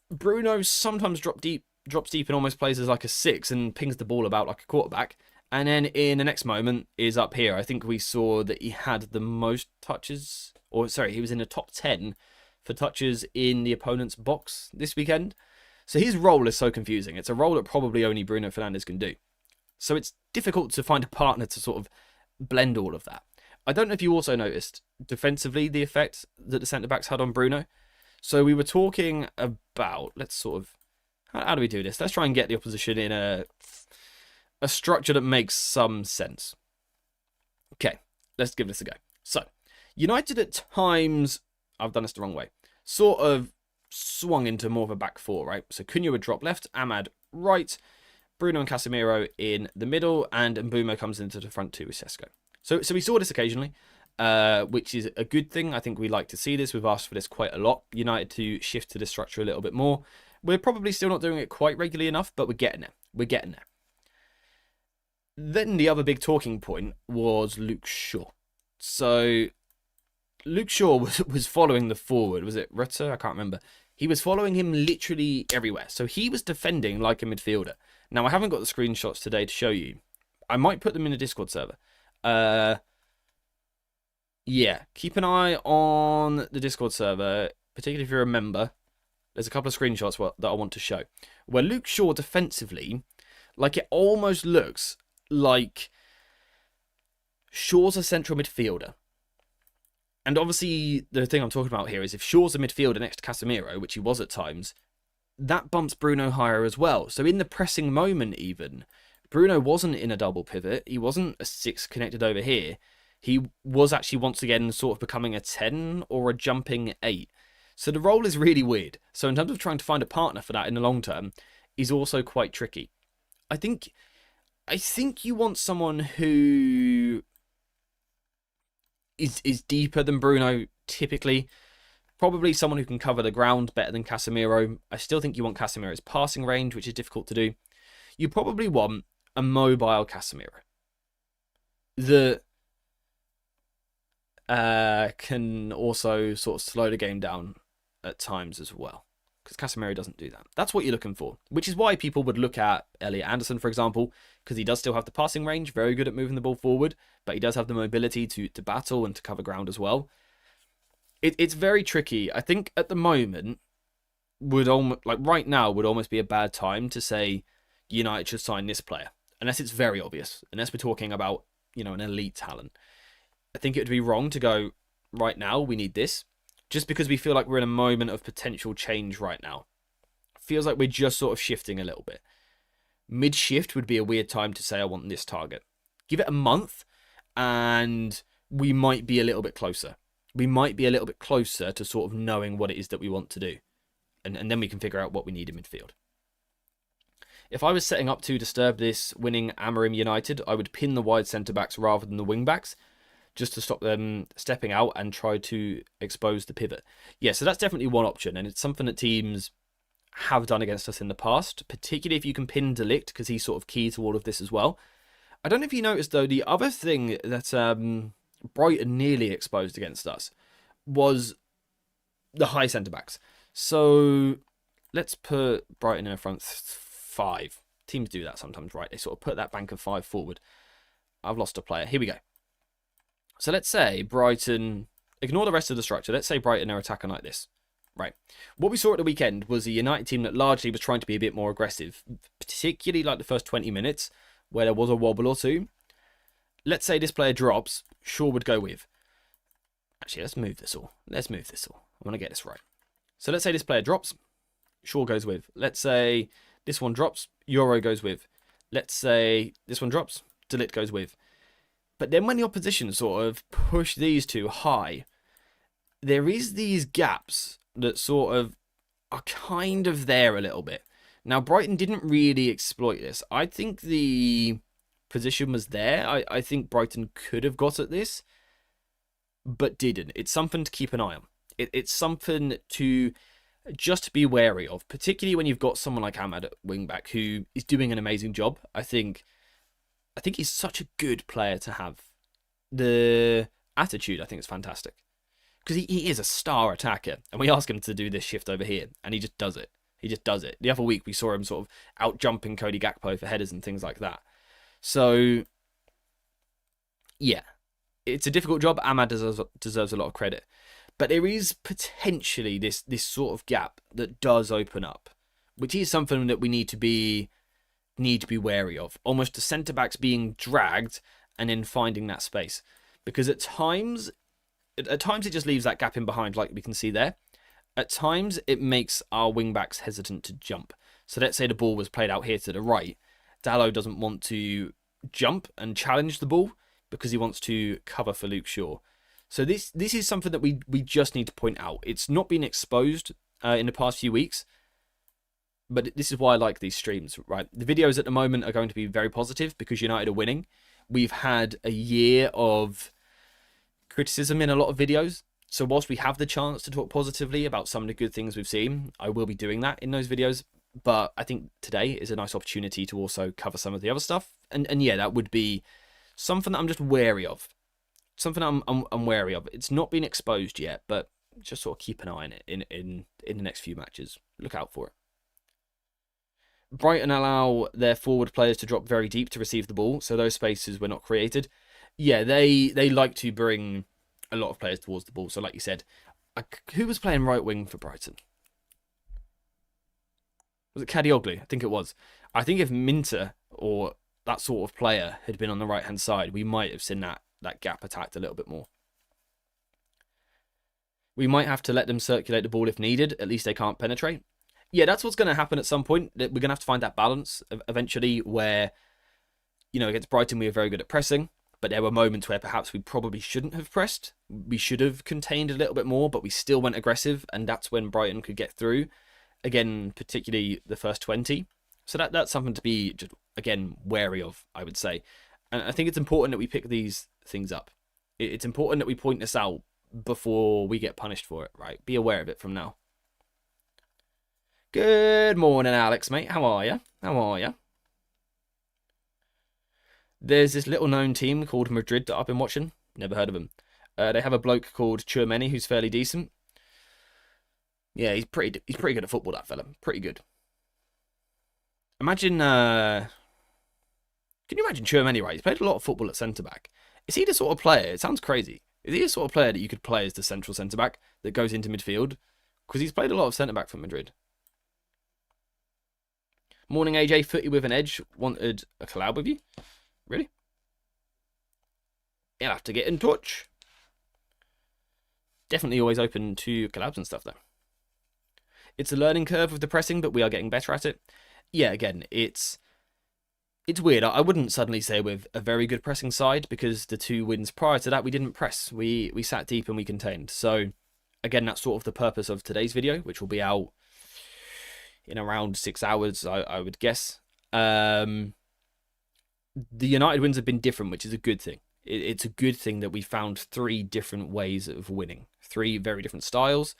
Bruno sometimes drops deep and almost plays as like a 6 and pings the ball about like a quarterback. And then in the next moment is up here. I think we saw that he had the most touches, he was in the top 10 for touches in the opponent's box this weekend. So his role is so confusing. It's a role that probably only Bruno Fernandes can do. So it's difficult to find a partner to sort of blend all of that. I don't know if you also noticed defensively the effect that the centre-backs had on Bruno. So we were talking about, how do we do this? Let's try and get the opposition in a structure that makes some sense. Okay, let's give this a go. So, United at times, I've done this the wrong way, sort of swung into more of a back 4, right? So Cunha would drop left, Ahmad right, Bruno and Casemiro in the middle, and Mbeumo comes into the front 2 with Sesko. So we saw this occasionally, which is a good thing. I think we like to see this. We've asked for this quite a lot. United to shift to this structure a little bit more. We're probably still not doing it quite regularly enough, but we're getting there. We're getting there. Then the other big talking point was Luke Shaw. So Luke Shaw was following the forward. Was it Rutter? I can't remember. He was following him literally everywhere. So he was defending like a midfielder. Now, I haven't got the screenshots today to show you. I might put them in the Discord server. Yeah, keep an eye on the Discord server, particularly if you're a member. There's a couple of screenshots that I want to show. Where Luke Shaw defensively, like it almost looks like Shaw's a central midfielder. And obviously, the thing I'm talking about here is if Shaw's a midfielder next to Casemiro, which he was at times, that bumps Bruno higher as well. So in the pressing moment even, Bruno wasn't in a double pivot. He wasn't a 6 connected over here. He was actually once again sort of becoming a 10 or a jumping 8. So the role is really weird. So in terms of trying to find a partner for that in the long term, is also quite tricky. I think you want someone who is deeper than Bruno typically. Probably someone who can cover the ground better than Casemiro. I still think you want Casemiro's passing range, which is difficult to do. You probably want a mobile Casemiro that can also sort of slow the game down at times as well. Because Casemiro doesn't do that. That's what you're looking for. Which is why people would look at Elliot Anderson, for example, because he does still have the passing range, very good at moving the ball forward, but he does have the mobility to battle and to cover ground as well. It's very tricky. I think at the moment, right now would almost be a bad time to say United should sign this player. Unless it's very obvious. Unless we're talking about, an elite talent. I think it would be wrong to go, right now, we need this. Just because we feel like we're in a moment of potential change right now. Feels like we're just sort of shifting a little bit. Mid-shift would be a weird time to say I want this target. Give it a month, and we might be a little bit closer. We might be a little bit closer to sort of knowing what it is that we want to do. And then we can figure out what we need in midfield. If I was setting up to disturb this winning Amorim United, I would pin the wide centre-backs rather than the wing-backs, just to stop them stepping out and try to expose the pivot. Yeah, so that's definitely one option, and it's something that teams have done against us in the past, particularly if you can pin De Ligt, because he's sort of key to all of this as well. I don't know if you noticed, though, the other thing that Brighton nearly exposed against us was the high centre-backs. So let's put Brighton in a front five. Teams do that sometimes, right? They sort of put that bank of five forward. I've lost a player. Here we go. So let's say Brighton, ignore the rest of the structure. Let's say Brighton are attacking like this. Right. What we saw at the weekend was a United team that largely was trying to be a bit more aggressive, particularly like the first 20 minutes where there was a wobble or two. Let's say this player drops, Shaw would go with. Actually, let's move this all. I want to get this right. So let's say this player drops, Shaw goes with. Let's say this one drops, Euro goes with. Let's say this one drops, De Ligt goes with. But then when the opposition sort of push these two high, there is these gaps that sort of are kind of there a little bit. Now, Brighton didn't really exploit this. I think the position was there. I think Brighton could have got at this, but didn't. It's something to keep an eye on. It's something to just be wary of, particularly when you've got someone like Ahmad at wing-back who is doing an amazing job. I think he's such a good player to have. The attitude, I think, is fantastic. Because he is a star attacker. And we ask him to do this shift over here, and he just does it. The other week, we saw him sort of out-jumping Cody Gakpo for headers and things like that. So, yeah. It's a difficult job. Ahmad deserves a lot of credit. But there is potentially this sort of gap that does open up, which is something that we need to be wary of. Almost the centre-backs being dragged and then finding that space. Because at times it just leaves that gap in behind, like we can see there. At times, it makes our wing-backs hesitant to jump. So let's say the ball was played out here to the right. Dalot doesn't want to jump and challenge the ball because he wants to cover for Luke Shaw. So this is something that we just need to point out. It's not been exposed in the past few weeks, but this is why I like these streams, right? The videos at the moment are going to be very positive because United are winning. We've had a year of criticism in a lot of videos. So whilst we have the chance to talk positively about some of the good things we've seen, I will be doing that in those videos. But I think today is a nice opportunity to also cover some of the other stuff. And yeah, that would be something that I'm just wary of. Something I'm wary of. It's not been exposed yet, but just sort of keep an eye on it in the next few matches. Look out for it. Brighton allow their forward players to drop very deep to receive the ball, so those spaces were not created. Yeah, they like to bring a lot of players towards the ball. So like you said, who was playing right wing for Brighton? Was it Kadioglu? I think it was. I think if Minter or that sort of player had been on the right-hand side, we might have seen that gap attacked a little bit more. We might have to let them circulate the ball if needed. At least they can't penetrate. Yeah, that's what's going to happen at some point. We're going to have to find that balance eventually where, against Brighton, we were very good at pressing. But there were moments where perhaps we probably shouldn't have pressed. We should have contained a little bit more, but we still went aggressive. And that's when Brighton could get through. Again, particularly the first 20. So that's something to be, just again, wary of, I would say. And I think it's important that we pick these things up. It's important that we point this out before we get punished for it, right? Be aware of it from now. Good morning, Alex, mate. How are you? There's this little known team called Madrid that I've been watching. Never heard of them. They have a bloke called Tchouaméni who's fairly decent. Yeah, he's pretty good at football, that fella. Pretty good. Imagine, can you imagine Tchouaméni, right? He's played a lot of football at centre-back. Is he the sort of player, it sounds crazy, is he the sort of player that you could play as the central centre-back that goes into midfield? Because he's played a lot of centre-back for Madrid. Morning, AJ. Footy with an edge. Wanted a collab with you? Really? You'll have to get in touch. Definitely always open to collabs and stuff, though. It's a learning curve with the pressing, but we are getting better at it. Yeah, again, it's It's weird. I wouldn't suddenly say with a very good pressing side, because the 2 wins prior to that we didn't press. We sat deep and we contained. So again, that's sort of the purpose of today's video, which will be out in around 6 hours, I would guess. The United wins have been different, which is a good thing. It's a good thing that we found 3 different ways of winning. 3 very different styles,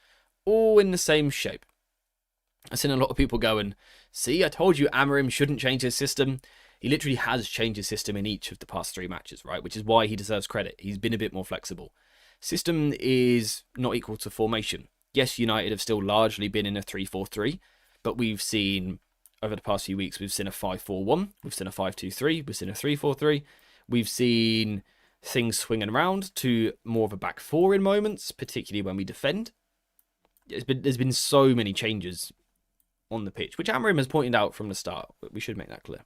all in the same shape. I've seen a lot of people go and, see, I told you Amorim shouldn't change his system. He literally has changed his system in each of the past 3 matches, right? Which is why he deserves credit. He's been a bit more flexible. System is not equal to formation. Yes, United have still largely been in a 3-4-3, but we've seen, over the past few weeks, we've seen a 5-4-1, we've seen a 5-2-3, we've seen a 3-4-3, we've seen things swinging around to more of a back 4 in moments, particularly when we defend. There's been so many changes on the pitch, which Amorim has pointed out from the start, but we should make that clear.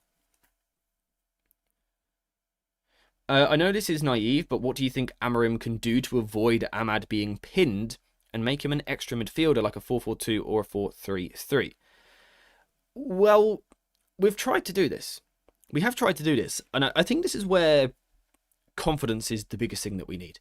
I know this is naive, but what do you think Amorim can do to avoid Ahmad being pinned and make him an extra midfielder like a 4-4-2 or a 4-3-3? Well, we've tried to do this. We have tried to do this, and I think this is where confidence is the biggest thing that we need.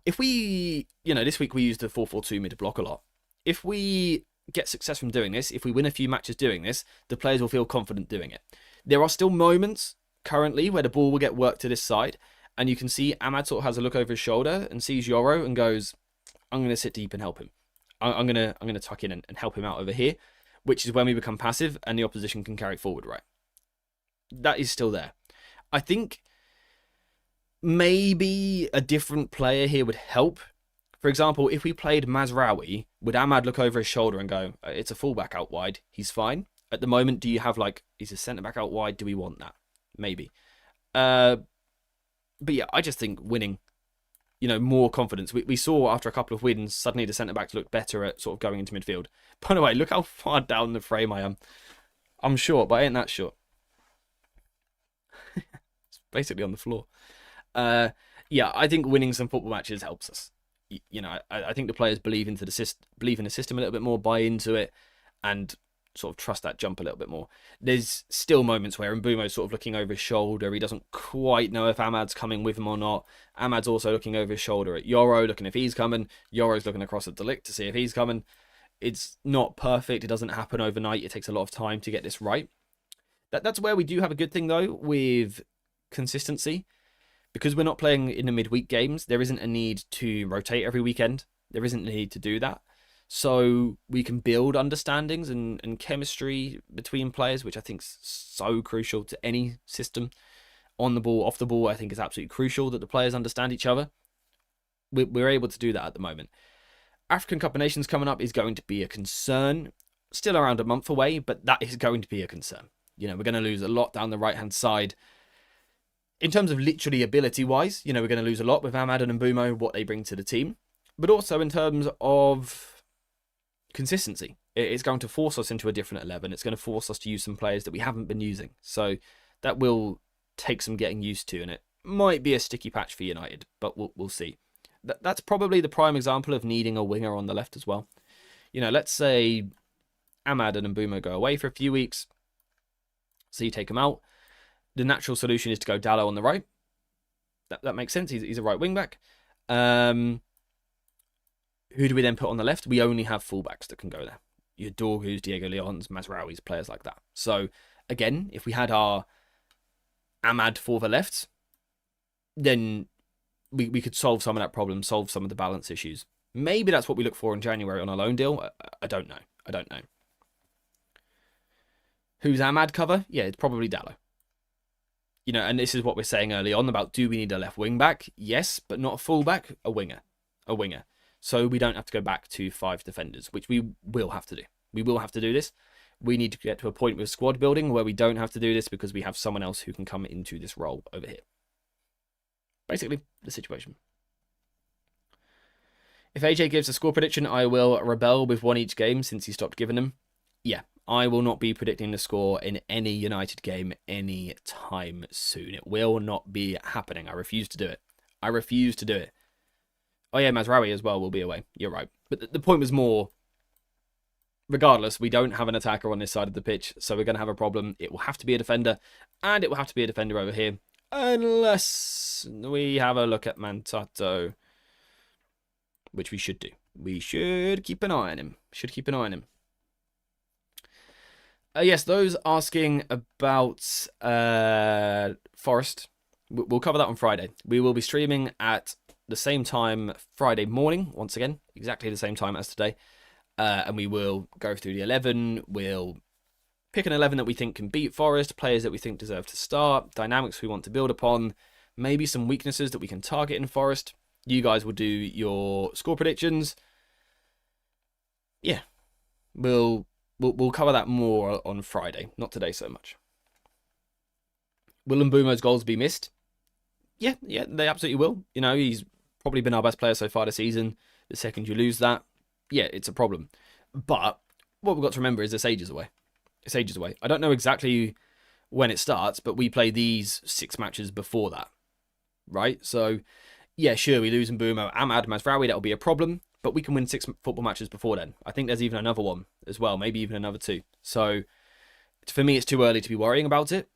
If we, this week we used the 4-4-2 mid block a lot. If we get success from doing this, if we win a few matches doing this, the players will feel confident doing it. There are still moments currently where the ball will get worked to this side, and you can see Ahmad sort of has a look over his shoulder and sees Yoro and goes, I'm going to sit deep and help him. I'm going to tuck in and help him out over here, which is when we become passive and the opposition can carry forward, right? That is still there. I think maybe a different player here would help. For example, if we played Mazraoui, would Ahmad look over his shoulder and go, it's a fullback out wide, he's fine? At the moment, do you have he's a centre-back out wide, do we want that? Maybe. But yeah, I just think winning, more confidence. We saw after a couple of wins, suddenly the centre-backs looked better at sort of going into midfield. By the way, look how far down the frame I am. I'm short, but I ain't that short. It's basically on the floor. Yeah, I think winning some football matches helps us. I think the players believe in the system a little bit more, buy into it, and sort of trust that jump a little bit more. There's still moments where Mbumo's sort of looking over his shoulder. He doesn't quite know if Ahmad's coming with him or not. Ahmad's also looking over his shoulder at Yoro, looking if he's coming. Yoro's looking across at Delict to see if he's coming. It's not perfect. It doesn't happen overnight. It takes a lot of time to get this right. That's where we do have a good thing, though, with consistency. Because we're not playing in the midweek games, there isn't a need to rotate every weekend. There isn't a need to do that. So we can build understandings and chemistry between players, which I think is so crucial to any system. On the ball, off the ball, I think it's absolutely crucial that the players understand each other. We're able to do that at the moment. African Cup of Nations coming up is going to be a concern. Still around a month away, but that is going to be a concern. We're going to lose a lot down the right-hand side. In terms of literally ability-wise, we're going to lose a lot with Ahmad and Mbumo, what they bring to the team. But also in terms of consistency. It's going to force us into a different 11. It's going to force us to use some players that we haven't been using. So that will take some getting used to, and it might be a sticky patch for United, but we'll see. That's probably the prime example of needing a winger on the left as well. Let's say Ahmad and Mbumo go away for a few weeks. So you take them out. The natural solution is to go Dallo on the right. That makes sense. He's a right wing back. Who do we then put on the left? We only have fullbacks that can go there. Your Dorgus, Diego Leons, Mazraouis, players like that. So again, if we had our Ahmad for the left, then we could solve some of that problem, solve some of the balance issues. Maybe that's what we look for in January on a loan deal. I don't know. Who's Ahmad cover? Yeah, it's probably Dallo. And this is what we're saying early on about, do we need a left wing back? Yes, but not a full back, a winger. So we don't have to go back to 5 defenders, which we will have to do. We will have to do this. We need to get to a point with squad building where we don't have to do this because we have someone else who can come into this role over here. Basically, the situation. If AJ gives a score prediction, I will rebel with one each game since he stopped giving them. Yeah, I will not be predicting the score in any United game any time soon. It will not be happening. I refuse to do it. Oh yeah, Mazraoui as well will be away. You're right. But the point was more, Regardless, we don't have an attacker on this side of the pitch, so we're going to have a problem. It will have to be a defender, and it will have to be a defender over here, unless we have a look at Mantato, which we should do. We should keep an eye on him. Yes, those asking about Forest, we'll cover that on Friday. We will be streaming at the same time Friday morning, once again, exactly the same time as today. And we will go through the 11. We'll pick an 11 that we think can beat Forest, players that we think deserve to start, dynamics we want to build upon, maybe some weaknesses that we can target in Forest. You guys will do your score predictions. Yeah, we'll cover that more on Friday, not today so much. Will Mbumo's goals be missed? Yeah, they absolutely will. You know, he's probably been our best player so far this season. The second you lose that, yeah, it's a problem. But what we've got to remember is this ages away. It's ages away. I don't know exactly when it starts, but we play these 6 matches before that, right? So, yeah, sure, we lose Mbumo, Ahmad, Mazraoui, that'll be a problem, but we can win 6 football matches before then. I think there's even another one as well, maybe even another 2. So, for me, it's too early to be worrying about it.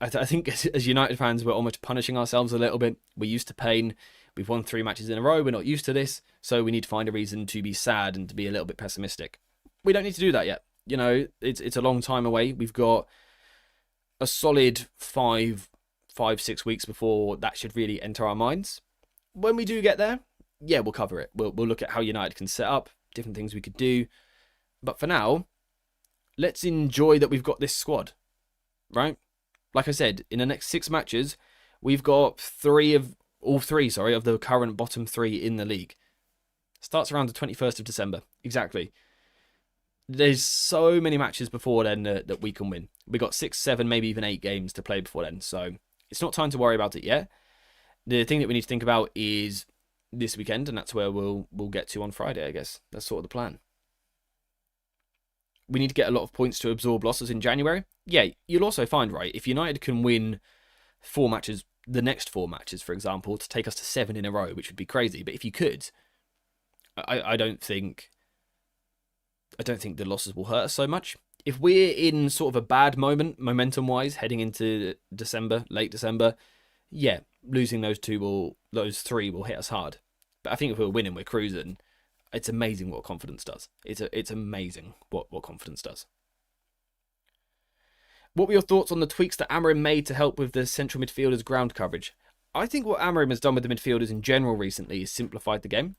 I think as United fans, we're almost punishing ourselves a little bit. We're used to pain. We've won 3 matches in a row. We're not used to this. So we need to find a reason to be sad and to be a little bit pessimistic. We don't need to do that yet. You know, it's a long time away. We've got a solid 5, 6 weeks before that should really enter our minds. When we do get there, yeah, we'll cover it. We'll look at how United can set up, different things we could do. But for now, let's enjoy that we've got this squad, right? Like I said, in the next 6 matches, we've got all three of the current bottom 3 in the league. Starts around the 21st of December. Exactly. There's so many matches before then that we can win. We got 6, 7, maybe even 8 games to play before then. So it's not time to worry about it yet. The thing that we need to think about is this weekend, and that's where we'll get to on Friday, I guess. That's sort of the plan. We need to get a lot of points to absorb losses in January. Yeah, you'll also find, right, if United can win 4 matches, the next 4 matches, for example, to take us to 7 in a row, which would be crazy. But if you could, I don't think the losses will hurt us so much. If we're in sort of a bad moment, momentum-wise, heading into December, late December, yeah, losing those 3 will hit us hard. But I think if we're winning, we're cruising. It's amazing what confidence does. It's amazing what confidence does. What were your thoughts on the tweaks that Amorim made to help with the central midfielders' ground coverage? I think what Amorim has done with the midfielders in general recently is simplified the game.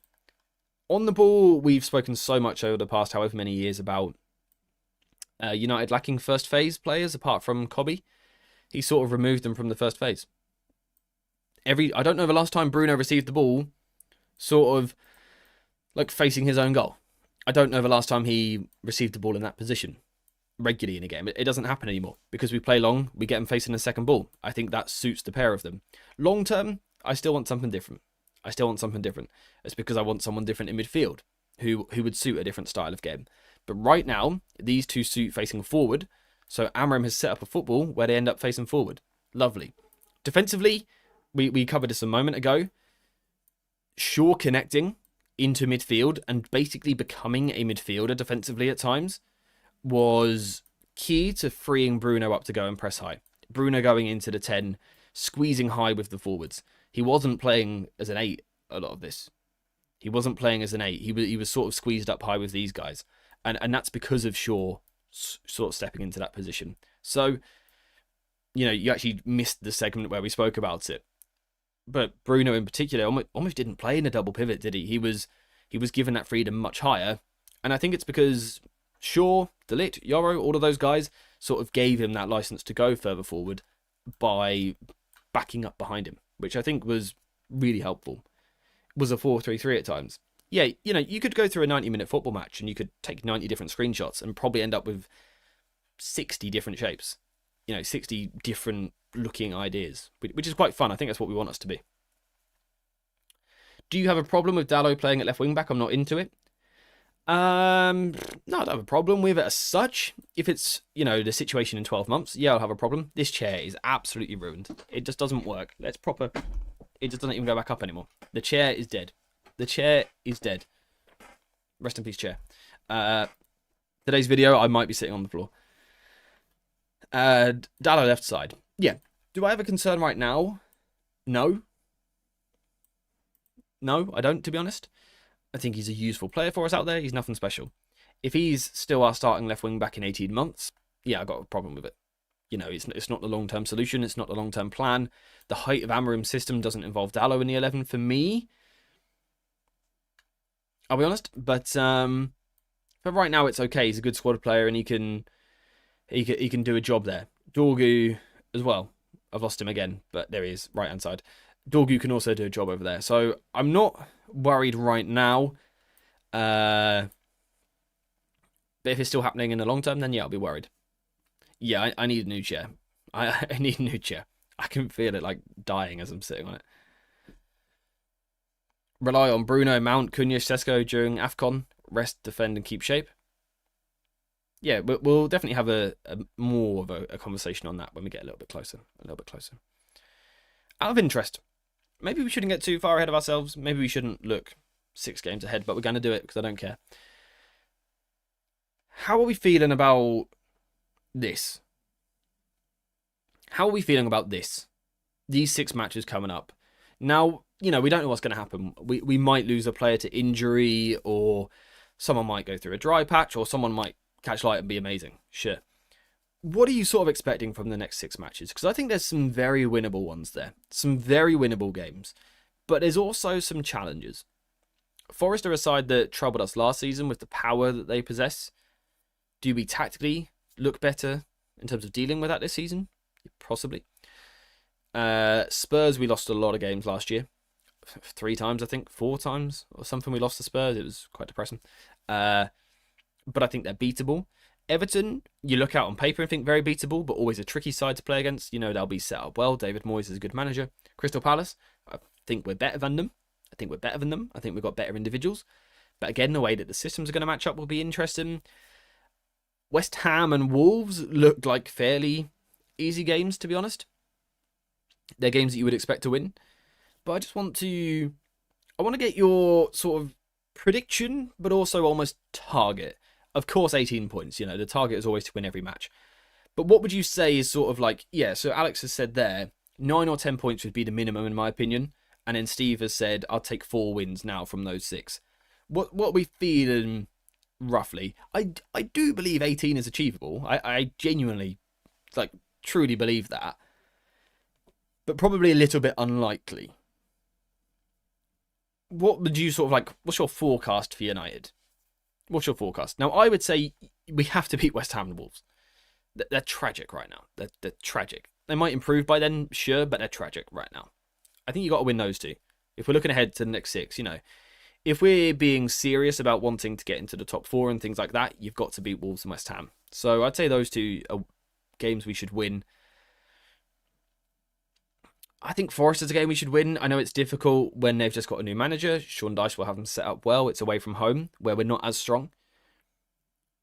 On the ball, we've spoken so much over the past however many years about United lacking first phase players apart from Kobe. He sort of removed them from the first phase. I don't know the last time Bruno received the ball sort of like facing his own goal. I don't know the last time he received the ball in that position regularly in a game. It doesn't happen anymore because we play long, we get him facing the second ball. I think that suits the pair of them. Long term, I still want something different. It's because I want someone different in midfield who would suit a different style of game. But right now, these 2 suit facing forward. So Amorim has set up a football where they end up facing forward. Lovely. Defensively, we covered this a moment ago. Shaw connecting into midfield and basically becoming a midfielder defensively at times was key to freeing Bruno up to go and press high. Bruno going into the 10, squeezing high with the forwards. He wasn't playing as an 8 a lot of this. He wasn't playing as an 8. He was sort of squeezed up high with these guys. And that's because of Shaw sort of stepping into that position. So, you know, you actually missed the segment where we spoke about it. But Bruno in particular almost didn't play in a double pivot, did he? He was given that freedom much higher. And I think it's because Shaw, De Ligt, Yoro, all of those guys sort of gave him that license to go further forward by backing up behind him, which I think was really helpful. It was a 4-3-3 at times. Yeah, you know, you could go through a 90-minute football match and you could take 90 different screenshots and probably end up with 60 different shapes. You know, 60 different looking ideas, which is quite fun. I think that's what we want us to be. Do you have a problem with Dalot playing at left wing back? I'm not into it. No, I don't have a problem with it as such. If it's, you know, the situation in 12 months, yeah, I'll have a problem. This chair is absolutely ruined. It just doesn't work. It just doesn't even go back up anymore. The chair is dead. The chair is dead. Rest in peace, chair. Today's video, I might be sitting on the floor. Dallo left side. Yeah. Do I have a concern right now? No. No, I don't, to be honest. I think he's a useful player for us out there. He's nothing special. If he's still our starting left wing back in 18 months, yeah, I got a problem with it. You know, it's not the long-term solution. It's not the long-term plan. The height of Amorim's system doesn't involve Dallo in the 11 for me. I'll be honest. But right now, it's okay. He's a good squad player, and he can do a job there. Dorgu as well. I've lost him again, but there he is, right-hand side. Dorgu can also do a job over there. So I'm not worried right now. But if it's still happening in the long term, then yeah, I'll be worried. Yeah, I need a new chair. I need a new chair. I can feel it like dying as I'm sitting on it. Rely on Bruno, Mount, Cunha, Sesko during AFCON. Rest, defend, and keep shape. Yeah, we'll definitely have a more of a conversation on that when we get a little bit closer. Out of interest, maybe we shouldn't get too far ahead of ourselves. Maybe we shouldn't look 6 games ahead, but we're going to do it because I don't care. How are we feeling about this? How are we feeling about this? These 6 matches coming up. Now, you know, we don't know what's going to happen. We might lose a player to injury, or someone might go through a dry patch, or someone might catch light and be amazing. Sure. What are you sort of expecting from the next 6 matches? Because I think there's some very winnable ones there. Some very winnable games. But there's also some challenges. Forest are a side that troubled us last season with the power that they possess. Do we tactically look better in terms of dealing with that this season? Possibly. Spurs, we lost a lot of games last year. 3 times, I think. 4 times or something we lost to Spurs. It was quite depressing. But I think they're beatable. Everton, you look out on paper and think very beatable, but always a tricky side to play against. You know, they'll be set up well. David Moyes is a good manager. Crystal Palace, I think we're better than them. I think we've got better individuals. But again, the way that the systems are going to match up will be interesting. West Ham and Wolves looked like fairly easy games, to be honest. They're games that you would expect to win. But I just want to get your sort of prediction, but also almost target. Of course, 18 points. You know, the target is always to win every match. But what would you say is sort of like, yeah, so Alex has said there, 9 or 10 points would be the minimum in my opinion. And then Steve has said, I'll take 4 wins now from those 6. What are we feeling roughly? I do believe 18 is achievable. I genuinely, like, truly believe that. But probably a little bit unlikely. What would you sort of like, what's your forecast for United? What's your forecast? Now, I would say we have to beat West Ham and Wolves. They're tragic right now. They're tragic. They might improve by then, sure, but they're tragic right now. I think you got to win those 2. If we're looking ahead to the next 6, you know, if we're being serious about wanting to get into the top 4 and things like that, you've got to beat Wolves and West Ham. So I'd say those 2 are games we should win. I think Forest is a game we should win. I know it's difficult when they've just got a new manager. Sean Dyche will have them set up well. It's away from home where we're not as strong.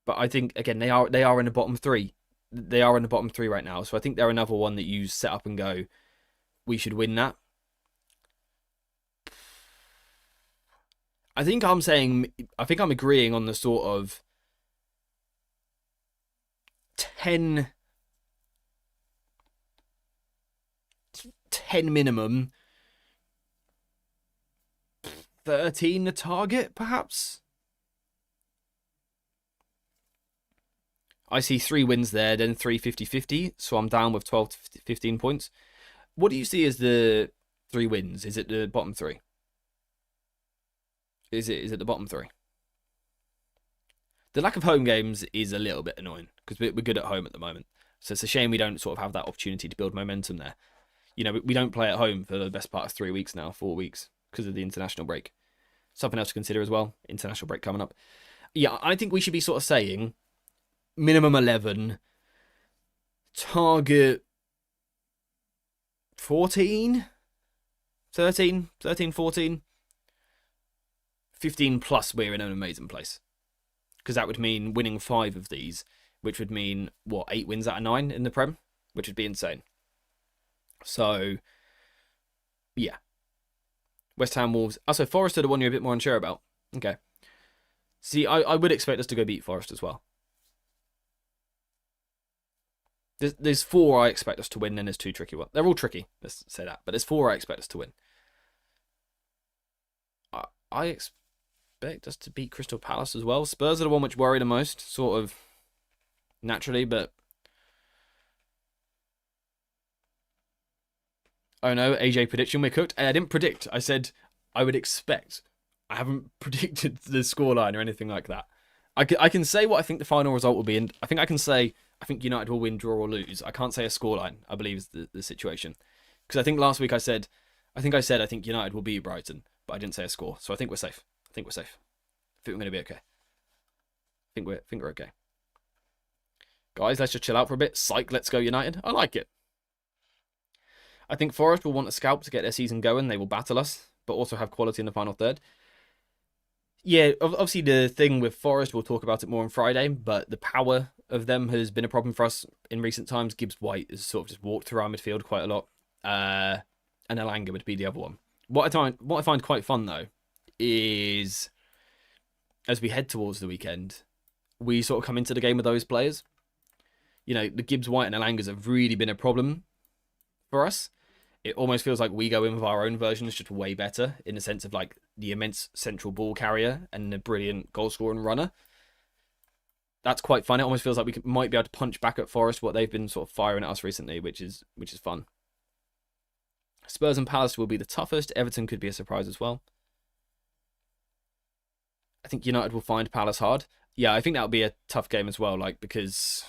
But I think, again, they are in the bottom 3. They are in the bottom 3 right now. So I think they're another one that you set up and go, we should win that. I think I'm agreeing on the sort of 10 minimum, 13 the target, perhaps. I see 3 wins there, then 3 50-50, so I'm down with 12 to 15 points. What do you see as the 3 wins? Is it the bottom 3? Is it the bottom 3? The lack of home games is a little bit annoying because we're good at home at the moment. So it's a shame we don't sort of have that opportunity to build momentum there. You know, we don't play at home for the best part of 3 weeks now, 4 weeks, because of the international break. Something else to consider as well. International break coming up. Yeah, I think we should be sort of saying minimum 11, target 14, 13, 14. 15 plus, we're in an amazing place. Because that would mean winning 5 of these, which would mean, 8 wins out of 9 in the Prem? Which would be insane. So, yeah. West Ham, Wolves. Also, Forest are the one you're a bit more unsure about. Okay. See, I would expect us to go beat Forest as well. There's 4 I expect us to win, and there's 2 tricky ones. They're all tricky, let's say that. But there's 4 I expect us to win. I expect us to beat Crystal Palace as well. Spurs are the one which worry the most, sort of naturally, but... Oh no, AJ prediction, we're cooked. I didn't predict. I said I would expect. I haven't predicted the scoreline or anything like that. I can say what I think the final result will be, and I think I can say I think United will win, draw, or lose. I can't say a scoreline, I believe is the situation. Because I think last week I think United will beat Brighton, but I didn't say a score. So I think we're safe. I think we're going to be okay. I think we're okay. Guys, let's just chill out for a bit. Psych, let's go United. I like it. I think Forest will want a scalp to get their season going. They will battle us, but also have quality in the final third. Yeah, obviously the thing with Forest, we'll talk about it more on Friday, but the power of them has been a problem for us in recent times. Gibbs White has sort of just walked through our midfield quite a lot. And Elanga would be the other one. What I find quite fun, though, is as we head towards the weekend, we sort of come into the game with those players. You know, the Gibbs White and Elangas have really been a problem for us. It almost feels like we go in with our own versions just way better in the sense of like the immense central ball carrier and the brilliant goal scorer and runner. That's quite fun. It almost feels like we might be able to punch back at Forest what they've been sort of firing at us recently, which is fun. Spurs and Palace will be the toughest. Everton could be a surprise as well. I think United will find Palace hard. Yeah, I think that'll be a tough game as well, like because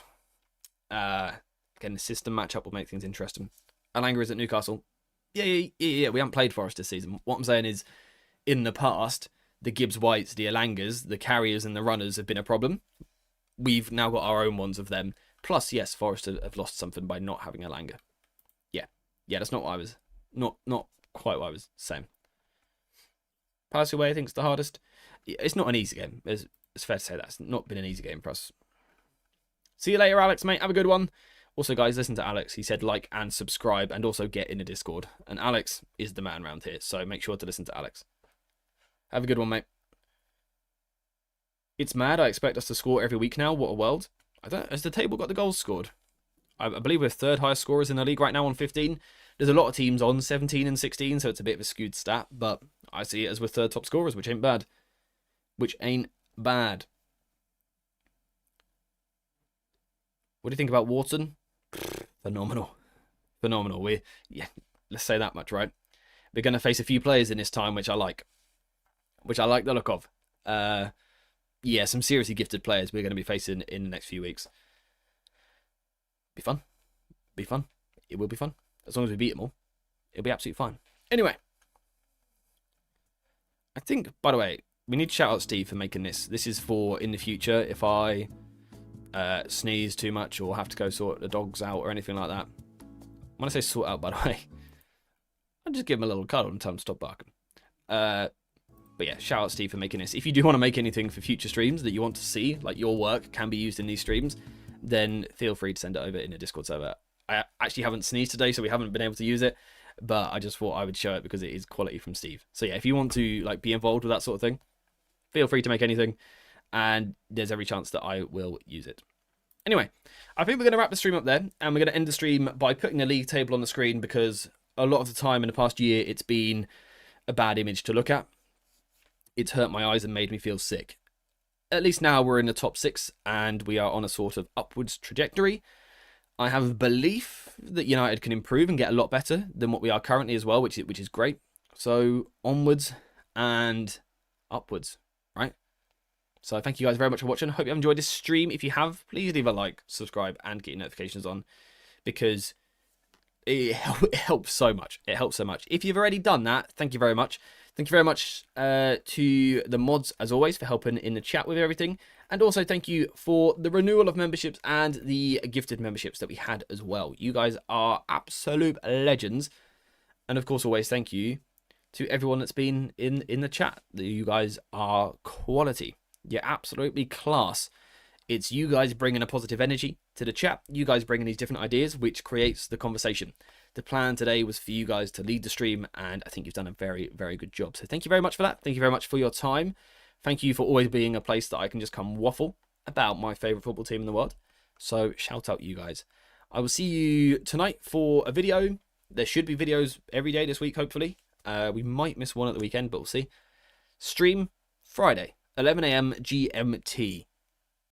again the system matchup will make things interesting. Elanga is at Newcastle. Yeah. We haven't played Forest this season. What I'm saying is, in the past, the Gibbs Whites, the Elangas, the carriers and the runners have been a problem. We've now got our own ones of them. Plus, yes, Forest have lost something by not having Elanga. Yeah, that's not what I was... Not quite what I was saying. Palace away, I think, is the hardest. It's not an easy game. It's fair to say that. It's not been an easy game for us. See you later, Alex, mate. Have a good one. Also, guys, listen to Alex. He said like and subscribe and also get in the Discord. And Alex is the man around here, so make sure to listen to Alex. Have a good one, mate. It's mad. I expect us to score every week now. What a world. Has the table got the goals scored? I believe we're third highest scorers in the league right now on 15. There's a lot of teams on 17 and 16, so it's a bit of a skewed stat. But I see it as we're third top scorers, which ain't bad. What do you think about Wharton? Phenomenal. Let's say that much, right? We're going to face a few players in this time, which I like the look of. Some seriously gifted players we're going to be facing in the next few weeks. Be fun. It will be fun. As long as we beat them all, it'll be absolutely fine. Anyway, I think, by the way, we need to shout out Steve for making this. This is for in the future if I sneeze too much or have to go sort the dogs out or anything like that. When I say sort out, by the way, I'll just give him a little cuddle and tell him to stop barking. But yeah, shout out Steve for making this. If you do want to make anything for future streams that you want to see, like your work can be used in these streams, then feel free to send it over in the Discord server. I actually haven't sneezed today, so we haven't been able to use it, but I just thought I would show it because it is quality from Steve. So yeah, if you want to like be involved with that sort of thing, feel free to make anything, and there's every chance that I will use it. Anyway, I think we're going to wrap the stream up there, and we're going to end the stream by putting the league table on the screen because a lot of the time in the past year, it's been a bad image to look at. It's hurt my eyes and made me feel sick. At least now we're in the top 6, and we are on a sort of upwards trajectory. I have a belief that United can improve and get a lot better than what we are currently as well, which is great. So onwards and upwards, right? So thank you guys very much for watching. Hope you have enjoyed this stream. If you have, please leave a like, subscribe, and get your notifications on because it helps so much. It helps so much. If you've already done that, thank you very much. Thank you very much to the mods, as always, for helping in the chat with everything. And also thank you for the renewal of memberships and the gifted memberships that we had as well. You guys are absolute legends. And of course, always thank you to everyone that's been in the chat. You guys are quality. You're absolutely class. It's you guys bringing a positive energy to the chat. You guys bringing these different ideas, which creates the conversation. The plan today was for you guys to lead the stream, and I think you've done a very, very good job. So thank you very much for that. Thank you very much for your time. Thank you for always being a place that I can just come waffle about my favourite football team in the world. So shout out you guys. I will see you tonight for a video. There should be videos every day this week, hopefully. We might miss one at the weekend, but we'll see. Stream Friday, 11 a.m. GMT.